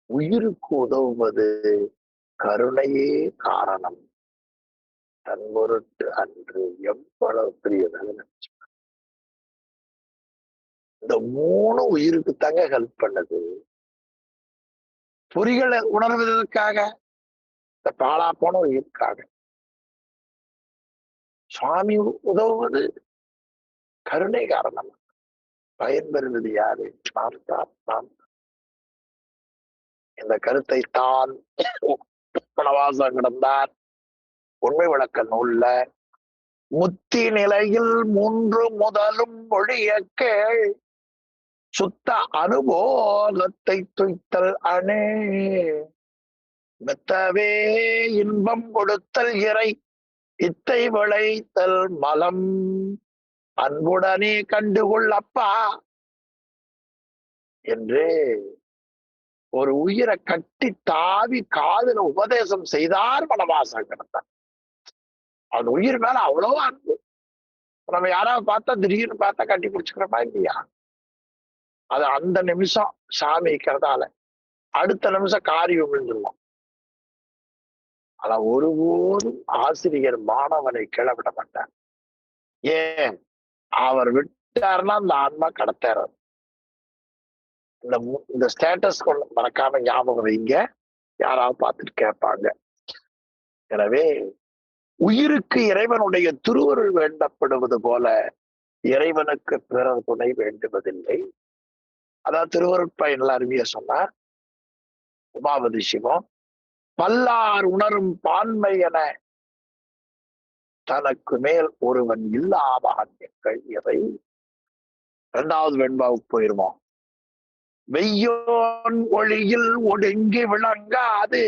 உயிருக்கு உதவுவது கருணையே காரணம், தன் பொருட்டு அன்று. எவ்வளவு பெரியதாக நினைச்சு. இந்த 3 உயிருக்கு தாங்க ஹெல்ப் பண்ணது. பொறிகளை உணர்வதற்காக, இந்த பாலா போன உயிருக்காக. சுவாமி உதவுவது கருணை காரணம். பயன்பெறுவது யாரு? நாம். இந்த கருத்தை தான் வனவாசம் கிடந்தார் உண்மை விளக்க நூல்ல முத்தி நிலையில் 3 முதலும் மொழிய கேள் சுத்த அனுபோகத்தை துய்த்தல் அணே மெத்தவே இன்பம் கொடுத்தல் இறை இத்தை விளைத்தல் மலம் அன்புடனே கண்டுகொள்ளப்பா என்று ஒரு உயிரை கட்டி தாவி காதுல உபதேசம் செய்தார் வனவாசம் கிடந்தார். அந்த உயிர் மேல அவ்வளவு அன்பு. நம்ம யாராவது பார்த்தா திடீர்னு பார்த்தா கட்டி பிடிச்சுக்கிறோமா இல்லையா? அது அந்த நிமிஷம் சாமி இருக்கிறதால அடுத்த நிமிஷம் காரியம் விழுந்துருவோம். ஆனா ஒருபோதும் ஆசிரியர் மாணவனை கிளவிட மாட்டார். ஏன்? அவர் விட்டாருன்னா அந்த ஆன்மா கடத்தாரு. இந்த ஸ்டேட்டஸ் மறக்காம ஞாபகம் வைங்க. யாராவது பார்த்துட்டு கேட்பாங்க. எனவே உயிருக்கு இறைவனுடைய திருவருள் வேண்டப்படுவது போல இறைவனுக்கு பிறர் துணை வேண்டுவதில்லை. அதாவது திருவருட்பயன்ல அருமையா சொன்னார் உமாபதி சிவம். பல்லார் உணரும் பான்மை என தனக்கு மேல் ஒருவன் இல்லாமல் எவை. இரண்டாவது வெண்பாவுக்கு போயிருவோம். வெய்யோன் ஒளியில் ஒடுங்கி விளங்காது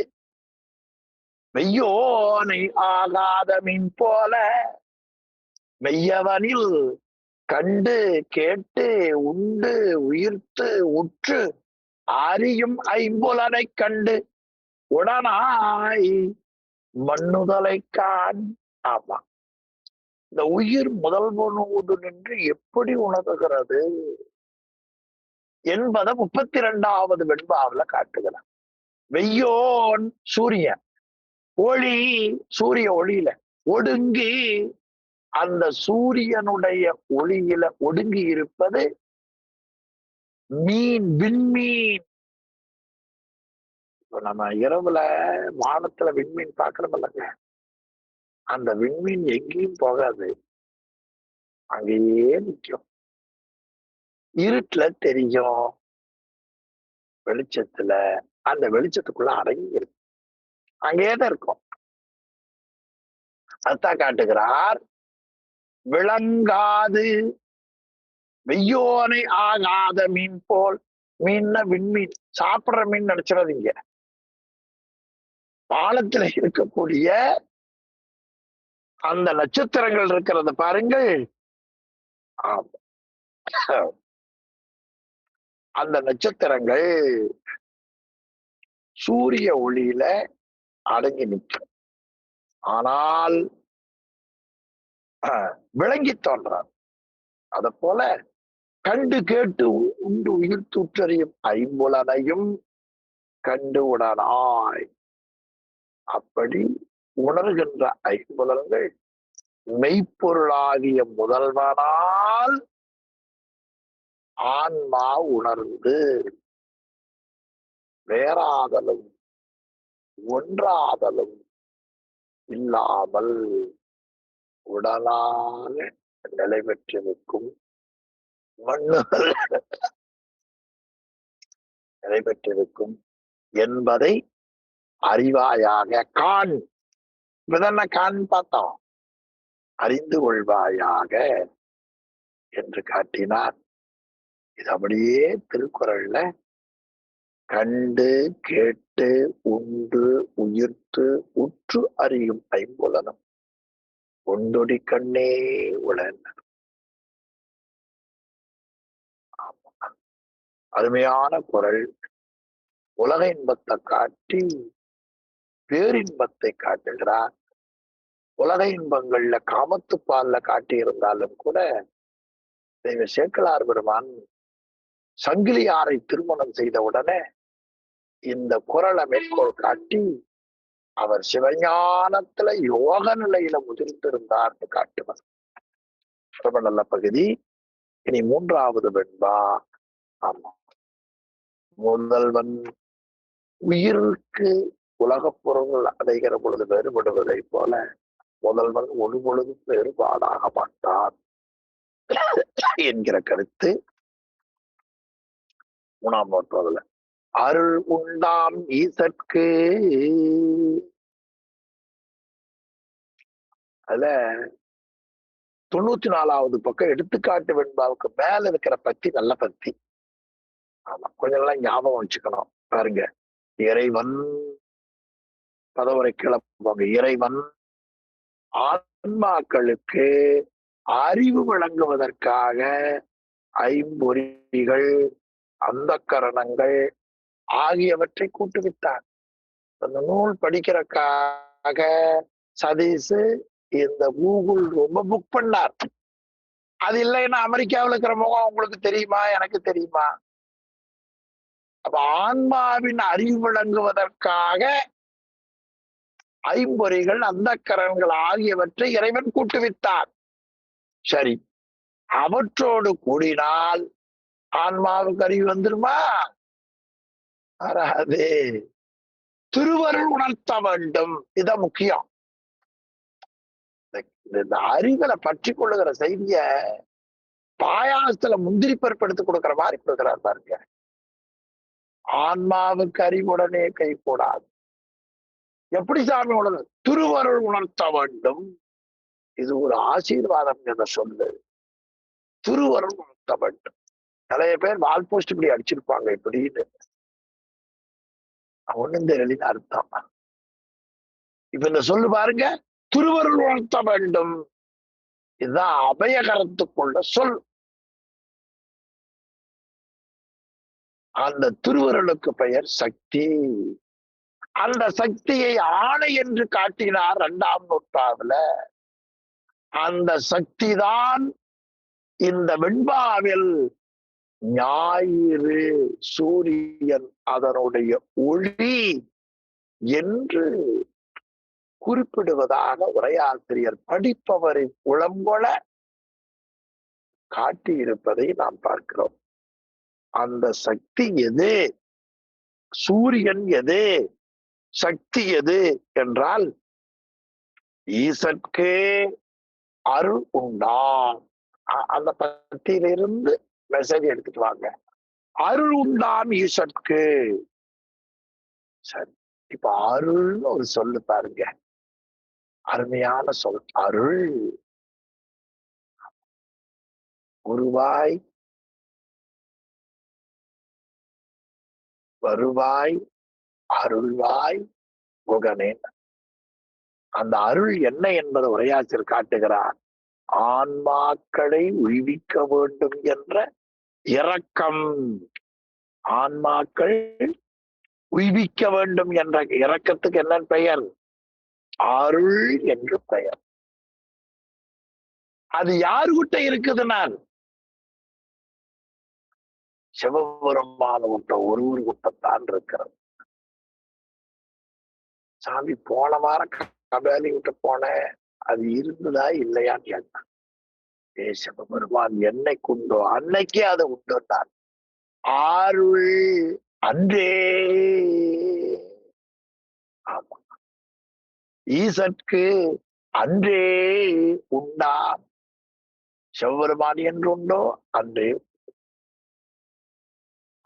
வெய்யோனை ஆகாத மின் போல மெய்யவனில் கண்டு கேட்டு உண்டு உயிர்த்து உற்று அறியும் ஐம்புலனை கண்டு உடனாய் மண்ணுதலை காண். ஆமா, இந்த உயிர் முதல்வனோடு நின்று எப்படி உணர்கிறது என்பதை 32வது வெண்பாவில காட்டுகிறார். வெய்யோன் சூரியன், ஒளி சூரிய ஒளியில ஒடுங்கி, அந்த சூரியனுடைய ஒளியில ஒடுங்கி இருப்பது மீன், விண்மீன். நம்ம இரவுல வானத்துல விண்மீன் பாக்குறோம் இல்லைங்க, அந்த விண்மீன் எங்கேயும் போகாது, அங்கேயே நிற்கும். இருட்டுல தெரியும், வெளிச்சத்துல அந்த வெளிச்சத்துக்குள்ள அடங்கி இருக்கு, அங்கேதான் இருக்கும். அதான் காட்டுகிறார். விளங்காது வெய்யோனை ஆகாத மீன் போல். மீன்னா விண்மீன், சாப்பிடுற மீன் நினைச்சிடாதீங்க. வானத்துல இருக்கக்கூடிய அந்த நட்சத்திரங்கள் இருக்கிறத பாருங்கள். அந்த நட்சத்திரங்கள் சூரிய ஒளியில அடங்கி நிற்கும். ஆனால் விளங்கி தோன்றார். அத போல கண்டு கேட்டு உண்டு உயிர் தூற்றறியும் ஐம்புலனையும் கண்டு உடனாய். அப்படி உணர்கின்ற ஐம்புலன்கள் மெய்ப்பொருளாகிய முதல்வனால் ஆன்மா உணர்ந்து வேறாதலும் ஒன்றாதலும் இல்லாமல் உடனாக நிலை பெற்றிருக்கும் மண்ணுகள் நிலை பெற்றிருக்கும் என்பதை அறிவாயாக காண். இதென்ன காண் பார்த்தோம், அறிந்து கொள்வாயாக என்று காட்டினார். இது அப்படியே திருக்குறள்ல கண்டு கேட்டு உண்டு உயிர்த்து உற்று அறியும் ஐம்புலனும் ஒண்டொடி கண்ணே உளன். அருமையான குறள். உலக இன்பத்தை காட்டி பேரின்பத்தை காட்டுகிறார். உலக இன்பங்கள்ல காமத்து பால்ல காட்டி இருந்தாலும் கூட தெய்வ சேக்கிழார் பெருமான் சங்கிலியாரை திருமணம் செய்த உடனே இந்த குறளை மேற்கோள் காட்டி அவர் சிவஞானத்துல யோக நிலையில முதிர்ந்திருந்தார்னு காட்டுவார். ரொம்ப நல்ல பகுதி. இனி 3வது வெண்பா. ஆமா, முதல்வன் உயிருக்கு உலகப் பொருள்கள் அடைகிற பொழுது வேறுபடுவதை போல முதல்வன் ஒரு பொழுதும் வேறுபாடாக மாட்டான் என்கிற கருத்து 3ஆம் நூற்றாண்டுல. அருள் உண்டாம் ஈசற்கு. அதுல 94வது பக்கம் எடுத்துக்காட்டு வெண்பாவுக்கு மேல இருக்கிற பத்தி நல்ல பத்தி. ஆமா, கொஞ்சம் நல்லா ஞாபகம் வச்சுக்கணும். பாருங்க, இறைவன் பதவுரை கிளப்புவாங்க. இறைவன் ஆன்மாக்களுக்கு அறிவு வழங்குவதற்காக ஐம்பொறிகள், அந்த கரணங்கள் ஆகியவற்றை கூட்டுவித்தார். அந்த நூல் படிக்கிறதுக்காக சதீஷ் இந்த கூகுள் ரொம்ப புக் பண்ணார். அது இல்லைன்னா அமெரிக்காவில் இருக்கிற முகம் உங்களுக்கு தெரியுமா, எனக்கு தெரியுமா? அப்ப ஆன்மாவின் அறிவு வழங்குவதற்காக ஐம்பொறிகள், அந்த கரணங்கள் ஆகியவற்றை இறைவன் கூட்டுவித்தார். சரி, அவற்றோடு கூடினால் ஆன்மாவுக்கு அறிவு வந்துருமா? வராது. திருவருள் உணர்த்த வேண்டும். இதான் முக்கியம். இந்த அறிவுல பற்றி கொள்ளுகிற செய்திய பாயாசத்துல முந்திரி பருப்பு எடுத்து கொடுக்கிற மாதிரி கொடுக்கிறார் பாருங்க. ஆன்மாவுக்கு அறிவுடனே கை கூடாது. எப்படி சாமி உணர்வு? திருவருள் உணர்த்த வேண்டும். இது ஒரு ஆசீர்வாதம் என்ற சொல்லு. திருவருள் உணர்த்த வேண்டும். நிறைய பேர் வால் போஸ்ட் இப்படி அடிச்சிருப்பாங்க இப்படின்னு. ஒண்ணும் தெரியல அர்த்தம். இப்ப இந்த சொல்லு பாருங்க, திருவருள் உணர்த்த வேண்டும். இதுதான் அபயகரத்துக்குள்ள சொல். அந்த திருவருளுக்கு பெயர் சக்தி. அந்த சக்தியை ஆணை என்று காட்டினார் 2ஆம் நூற்றாண்டுல. அந்த சக்தி தான் இந்த வெண்பாவில் ஞாயிறு சூரியன் அதனுடைய ஒளி என்று குறிப்பிடுவதாக உரையாசிரியர் படிப்பவரின் உளம்பொல காட்டியிருப்பதை நாம் பார்க்கிறோம். அந்த சக்தி எது? சூரியன் எது? சக்தி எது என்றால் ஈசற்கே அருள் உண்டாம். அந்த பத்தியிலிருந்து மெசேஜ் எடுத்துட்டு வாங்க. அருள் உண்டாம் ஈசற்கு. சரி, இப்ப அருள்னு ஒரு சொல்லு பாருங்க, அருமையான சொல். அருள். குருவாய் வருவாய் அருள்வாய் குகனே. அந்த அருள் என்ன என்பதை உரையாசிரியர் காட்டுகிறார். ஆன்மாக்களை உய்விக்க வேண்டும் என்ற இரக்கம். ஆன்மாக்கள் உய்விக்க வேண்டும் என்ற இரக்கத்துக்கு என்ன பெயர்? அருள் என்று பெயர். அது யாருகிட்ட இருக்குதுனால் சிவபெருமான விட்ட ஒருவர் கூட்டத்தான் இருக்கிறது. சாமி போன வாரம் கபாலி விட்டு போன, அது இருந்ததா இல்லையான்னு கேட்டான். சிவபெருமான் என்னைக்கு உண்டோ அன்னைக்கே அது உண்டுதான். அருள் அன்றே. ஆமா, ஈசற்கு அன்றே உண்டாம். சிவபெருமான் என்று உண்டோ அன்றே.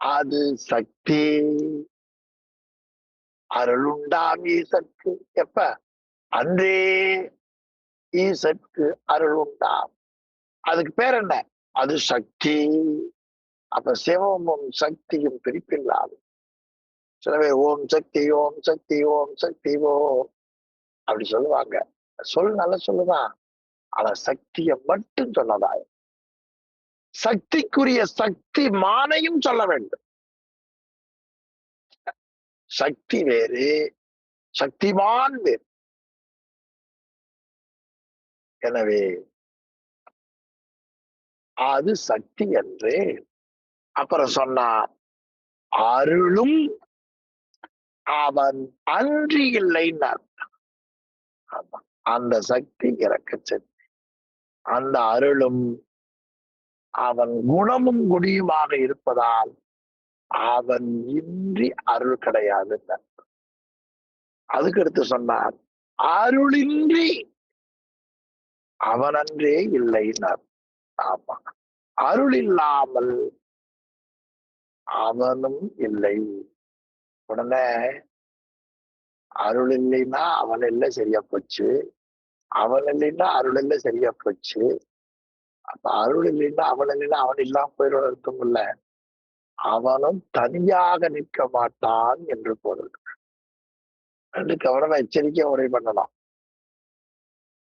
அது சக்தி. அருள் உண்டாம் ஈசற்கு. எப்ப? அன்றே ஈசற்கு அருள் உண்டாம். அதுக்கு பேர் என்ன? அது சக்தி. அப்ப சிவமும் சக்தியும் பிரிப்பில்லாது. சில பேர் ஓம் சக்தி ஓம் சக்தி ஓம் சக்தி ஓம் அப்படி சொல்லுவாங்க. சொல் நல்ல சொல்லுதான், ஆனா சக்தியை மட்டும் சொன்னதாய். சக்திக்குரிய சக்தி மானையும் சொல்ல வேண்டும். சக்தி வேறு, சக்திமான் வேறு. எனவே அது சக்தி என்று. அப்புறம் சொன்னார், அருளும் அவன் அன்றி இல்லைன்னார். அந்த சக்தி இறக்க சக்தி. அந்த அருளும் அவன் குணமும் குடியுமாக இருப்பதால் அவன் இன்றி அருள் கிடையாது. அதுக்கடுத்து சொன்னார், அருளின்றி அவன் அன்றே இல்லைன்னார். ஆமா, அருள் இல்லாமல் அவனும் இல்லை. உடனே அருள் இல்லைன்னா அவன் இல்லை, சரியா போச்சு. அவன் இல்லைன்னா அருள் இல்லை, சரியா போச்சு. அப்ப அருள் இல்லைன்னா அவன் இல்லைன்னா அவன் இல்லாம போயிடும் அர்த்தம் இல்ல. அவனும் தனியாக நிற்க மாட்டான் என்று பொருள். ரெண்டு கவனம் எச்சரிக்கை உரை பண்ணலாம்.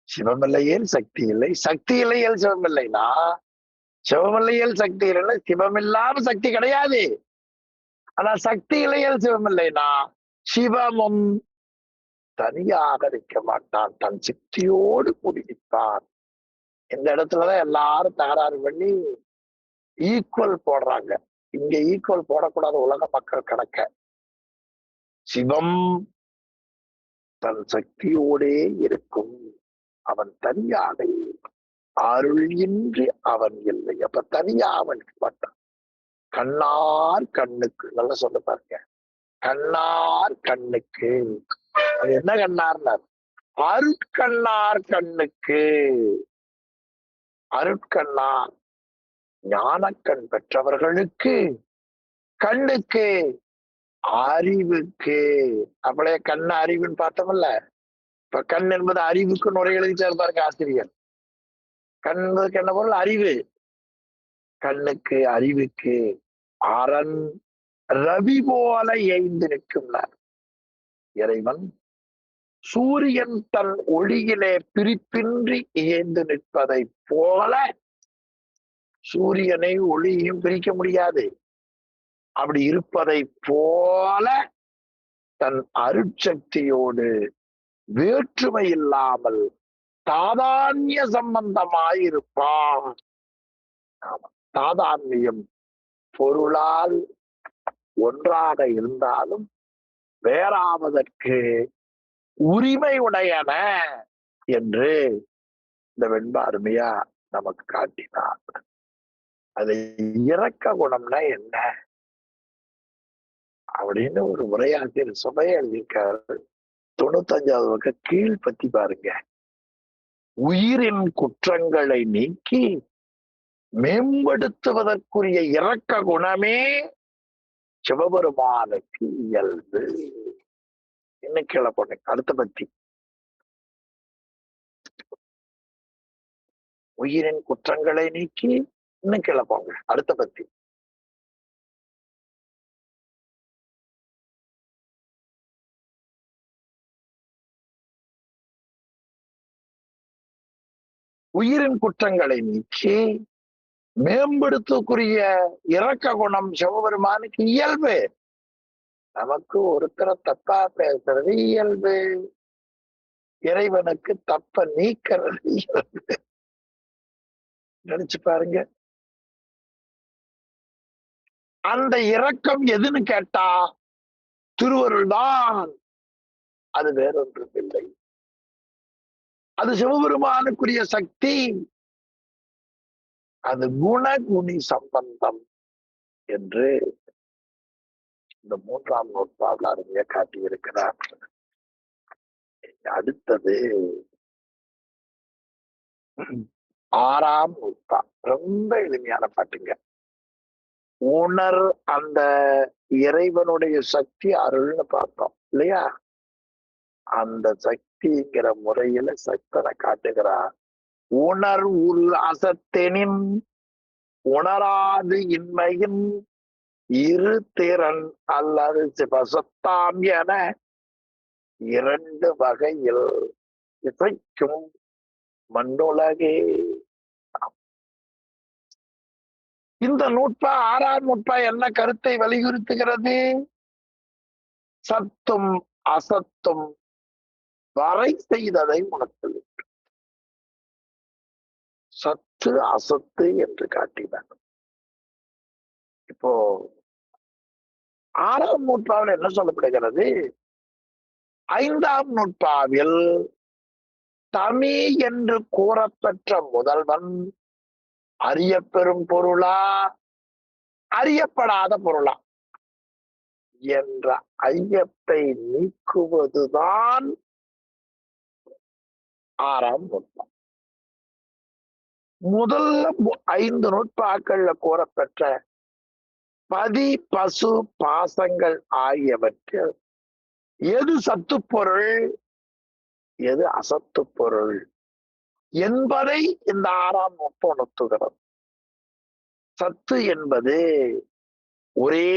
சிவமில்லையேல் சக்தி இல்லை, சக்தி இல்லையேல் சிவமில்லைனா, சிவமில்லையேல் சக்தி இல்லை, சிவமில்லாம சக்தி கிடையாது. ஆனா சக்தி இல்லையேல் சிவமில்லைனா சிவமும் தனியாக நிற்க மாட்டான், தன் சக்தியோடு கூடி நிற்பான். இந்த இடத்துலதான் எல்லாரும் தகராறு பண்ணி ஈக்குவல் போடுறாங்க. இங்க ஈக்குவல் போடக்கூடாத உலக மக்கள் கணக்க. சிவம் தன் சக்தியோடே இருக்கும். அவன் தனியாக அருள் இன்றி அவன் இல்லை. அப்ப தனியா அவன் மாட்டான். கண்ணார் கண்ணுக்கு, நல்லா சொல்ல பாருங்க, கண்ணார் கண்ணுக்கு. அது என்ன கண்ணார்னார்? அருட்கண்ணார் கண்ணுக்கு. அருட்கண்ணார் ஞானக்கண் பெற்றவர்களுக்கு, கண்ணுக்கு, அறிவுக்கு. அப்படியே கண்ணு அறிவுன்னு பார்த்தோம்ல. இப்ப கண் என்பது அறிவுக்கு நுரை எழுதிச்சார் பாருங்க ஆசிரியர். கண் என்பதுக்கு என்ன பொருள்? அறிவு. கண்ணுக்கு, அறிவுக்கு. அரண் ரவி போல எய்ந்து நிற்கின்றார் இறைவன். சூரியன் தன் ஒளியிலே பிரிப்பின்றி இயந்து நிற்பதை போல, சூரியனை ஒளியையும் பிரிக்க முடியாது. அப்படி இருப்பதை போல தன் அருட்சக்தியோடு வேற்றுமை இல்லாமல் தாதான்ய சம்பந்தமாயிருப்பான். தாதான்யம் பொருளால் ஒன்றாக இருந்தாலும் வேறாவதற்கு உரிமை உடையன என்று இந்த வெண்பா அருமையா நமக்கு காட்டினார். அது இரக்க குணம்னா என்ன அப்படின்னு ஒரு உரையாசிரியர் சுமையை எழுதியிருக்காரு. 95வது பக்கம் கீழ் பத்தி பாருங்க. உயிரின் குற்றங்களை நீக்கி மேம்படுத்துவதற்குரிய இரக்க குணமே சிவபெருமானுக்கு இயல்பு. இன்னைக்கு கிளப்ப அடுத்த பத்தி. உயிரின் குற்றங்களை நீக்கி இன்னும் கிளப்பாங்க அடுத்த பத்தி. உயிரின் குற்றங்களை நீக்கி மேம்படுத்தக்கூடிய இரக்க குணம் சிவபெருமானுக்கு இயல்பு. நமக்கு ஒருத்தர தப்பா பேசுறது இயல்பு, இறைவனுக்கு தப்ப நீக்கிறது இயல்பு. நினைச்சு பாருங்க. அந்த இரக்கம் எதுன்னு கேட்டா திருவருள் தான். அது வேறொன்றும் இல்லை. அது சிவபெருமானுக்குரிய சக்தி. அது குணகுணி சம்பந்தம் என்று இந்த 3ஆம் நூற்பாவில் அருமையா காட்டியிருக்கிறார். அடுத்தது 6ஆம் நூற்பா. ரொம்ப எளிமையான பாட்டுங்க. உணர் அந்த இறைவனுடைய சக்தி அருள்னு பார்த்தோம் இல்லையா? அந்த சக்திங்கிற முறையில சக்தனை காட்டுகிறார். உணர் உள் அசத்தெனின் உணராது இன்மையின் இரு திறன் அல்லது சிவசத்தாம் என 2 வகையில் இசைக்கும் மண்ணுலகே. இந்த நூற்பா 6ஆம் நூற்பா என்ன கருத்தை வலியுறுத்துகிறது? சத்தும் அசத்தும் வரை செய்ததை உணர்த்தல். சத்து அசத்து என்று காட்டினார். இப்போ 6ஆம் நூற்பாவில் என்ன சொல்லப்படுகிறது? 5ஆம் நூற்பாவில் தமி என்று கூறப்பெற்ற முதல்வன் அறியப்பெறும் பொருளா அறியப்படாத பொருளா என்ற ஐயத்தை நீக்குவதுதான் 6ஆம் நூற்பா. முதல்ல 5 நூற்பாக்கள்ல கூறப்பெற்ற பதி பசு பாசங்கள் ஆகியவற்றில் எது சத்து பொருள் எது அசத்து பொருள் என்பதை இந்த 6ஆம் நூற்பா உணர்த்துகிறது. சத்து என்பது ஒரே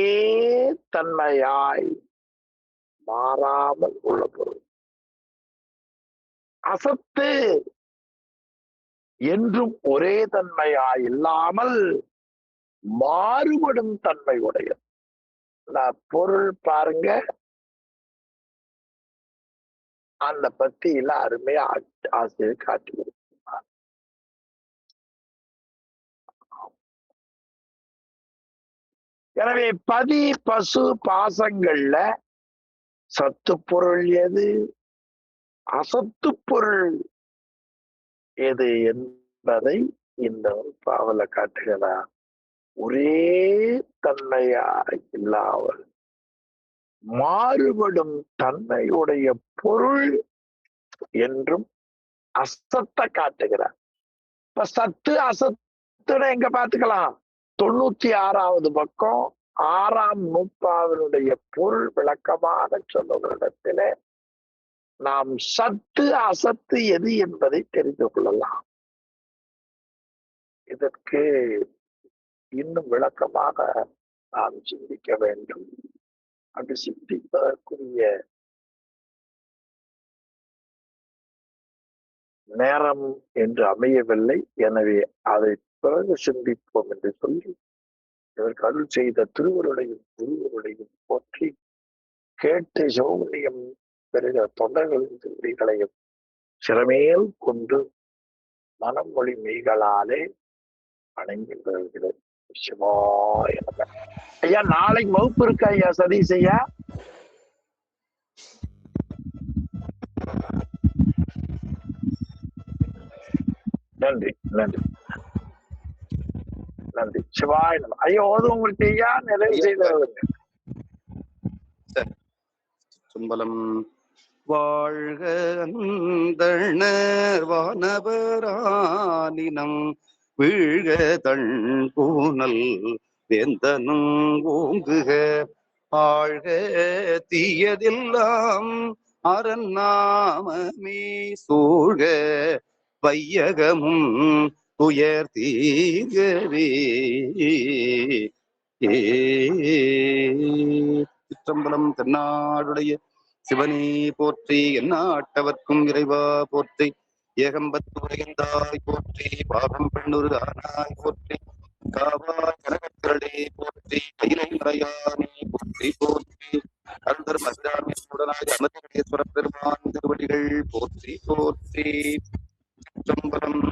தன்மையாய் மாறாமல் உள்ள பொருள். அசத்து என்றும் ஒரே தன்மையாய் இல்லாமல் மாறுபடும் தன்மை உடையது. பொருள் பாருங்க. அந்த பத்தியில அருமையா ஆசிரியர் காட்டியிருக்கிறார். எனவே பதி பசு பாசங்கள்ல சத்து பொருள் எது அசத்து பொருள் எது என்பதை இந்த பாவல காட்டுகிறார். ஒரே தன்மையாய் இல்லாமல் மாறுபடும் தன்மையுடைய பொருள் என்றும் அசத்தை காட்டுகிறார். இப்ப சத்து அசத்துன்னு எங்க பார்த்துக்கலாம்? 96வது பக்கம் 6ஆம் நூற்பாவினுடைய பொருள் விளக்கமான சொல்லுவரிடத்திலே நாம் சத்து அசத்து எது என்பதை தெரிந்து கொள்ளலாம். இதற்கு இன்னும் விளக்கமாக நாம் சிந்திக்க வேண்டும். அப்படி சிந்திப்பதற்குரிய நேரம் என்று அமையவில்லை. எனவே அதை பிறகு சிந்திப்போம் என்று சொல்லி இதற்கு அருள் செய்த திருவருடையும் குருவருடையும் போற்றி கேட்டு சௌகரியம் பெறுகிற தொண்டர்களின் திருவடிகளையும் சிறமேல் கொண்டு மனம் மொழி மெய்களாலே வணங்கி வருகிறேன். சிவாய நம. ஐயா, நாளைக்கு வகுப்பு இருக்கா ஐயா சதீஷ் ஐயா? நன்றி நன்றி நன்றி. சிவாய நம. ஐயா ஓதுவங்களுக்கு ஐயா நிறைவு செய்தவங்க. சும்பலம் வாழ்க அந்தணர் வானவரானினம் வீழ்க தன் பூனல் வேந்தனும் ஓங்குக ஆழ்க தீயதெல்லாம் அறநாமமே சூழ்க வையகமும் உயர் தீர்கவே. சிற்றம்பலம். தென்னாடுடைய சிவனே போற்றி, எந்நாட்டவர்க்கும் இறைவா போற்றி, ஏகம்பத்து உரையந்தாய் போற்றி, பாகம் பெண்ணுரு ஆனாய் போற்றி, காவாய் கனகத்திரளே போற்றி, கைலை மறையானே போற்றி போற்றி, அருந்தர் மகிழாமேஸ்வரனாய் அமர்ந்தேஸ்வர பெருமான் திருவடிகள் போற்றி போற்றி. சிற்றம்பலம்.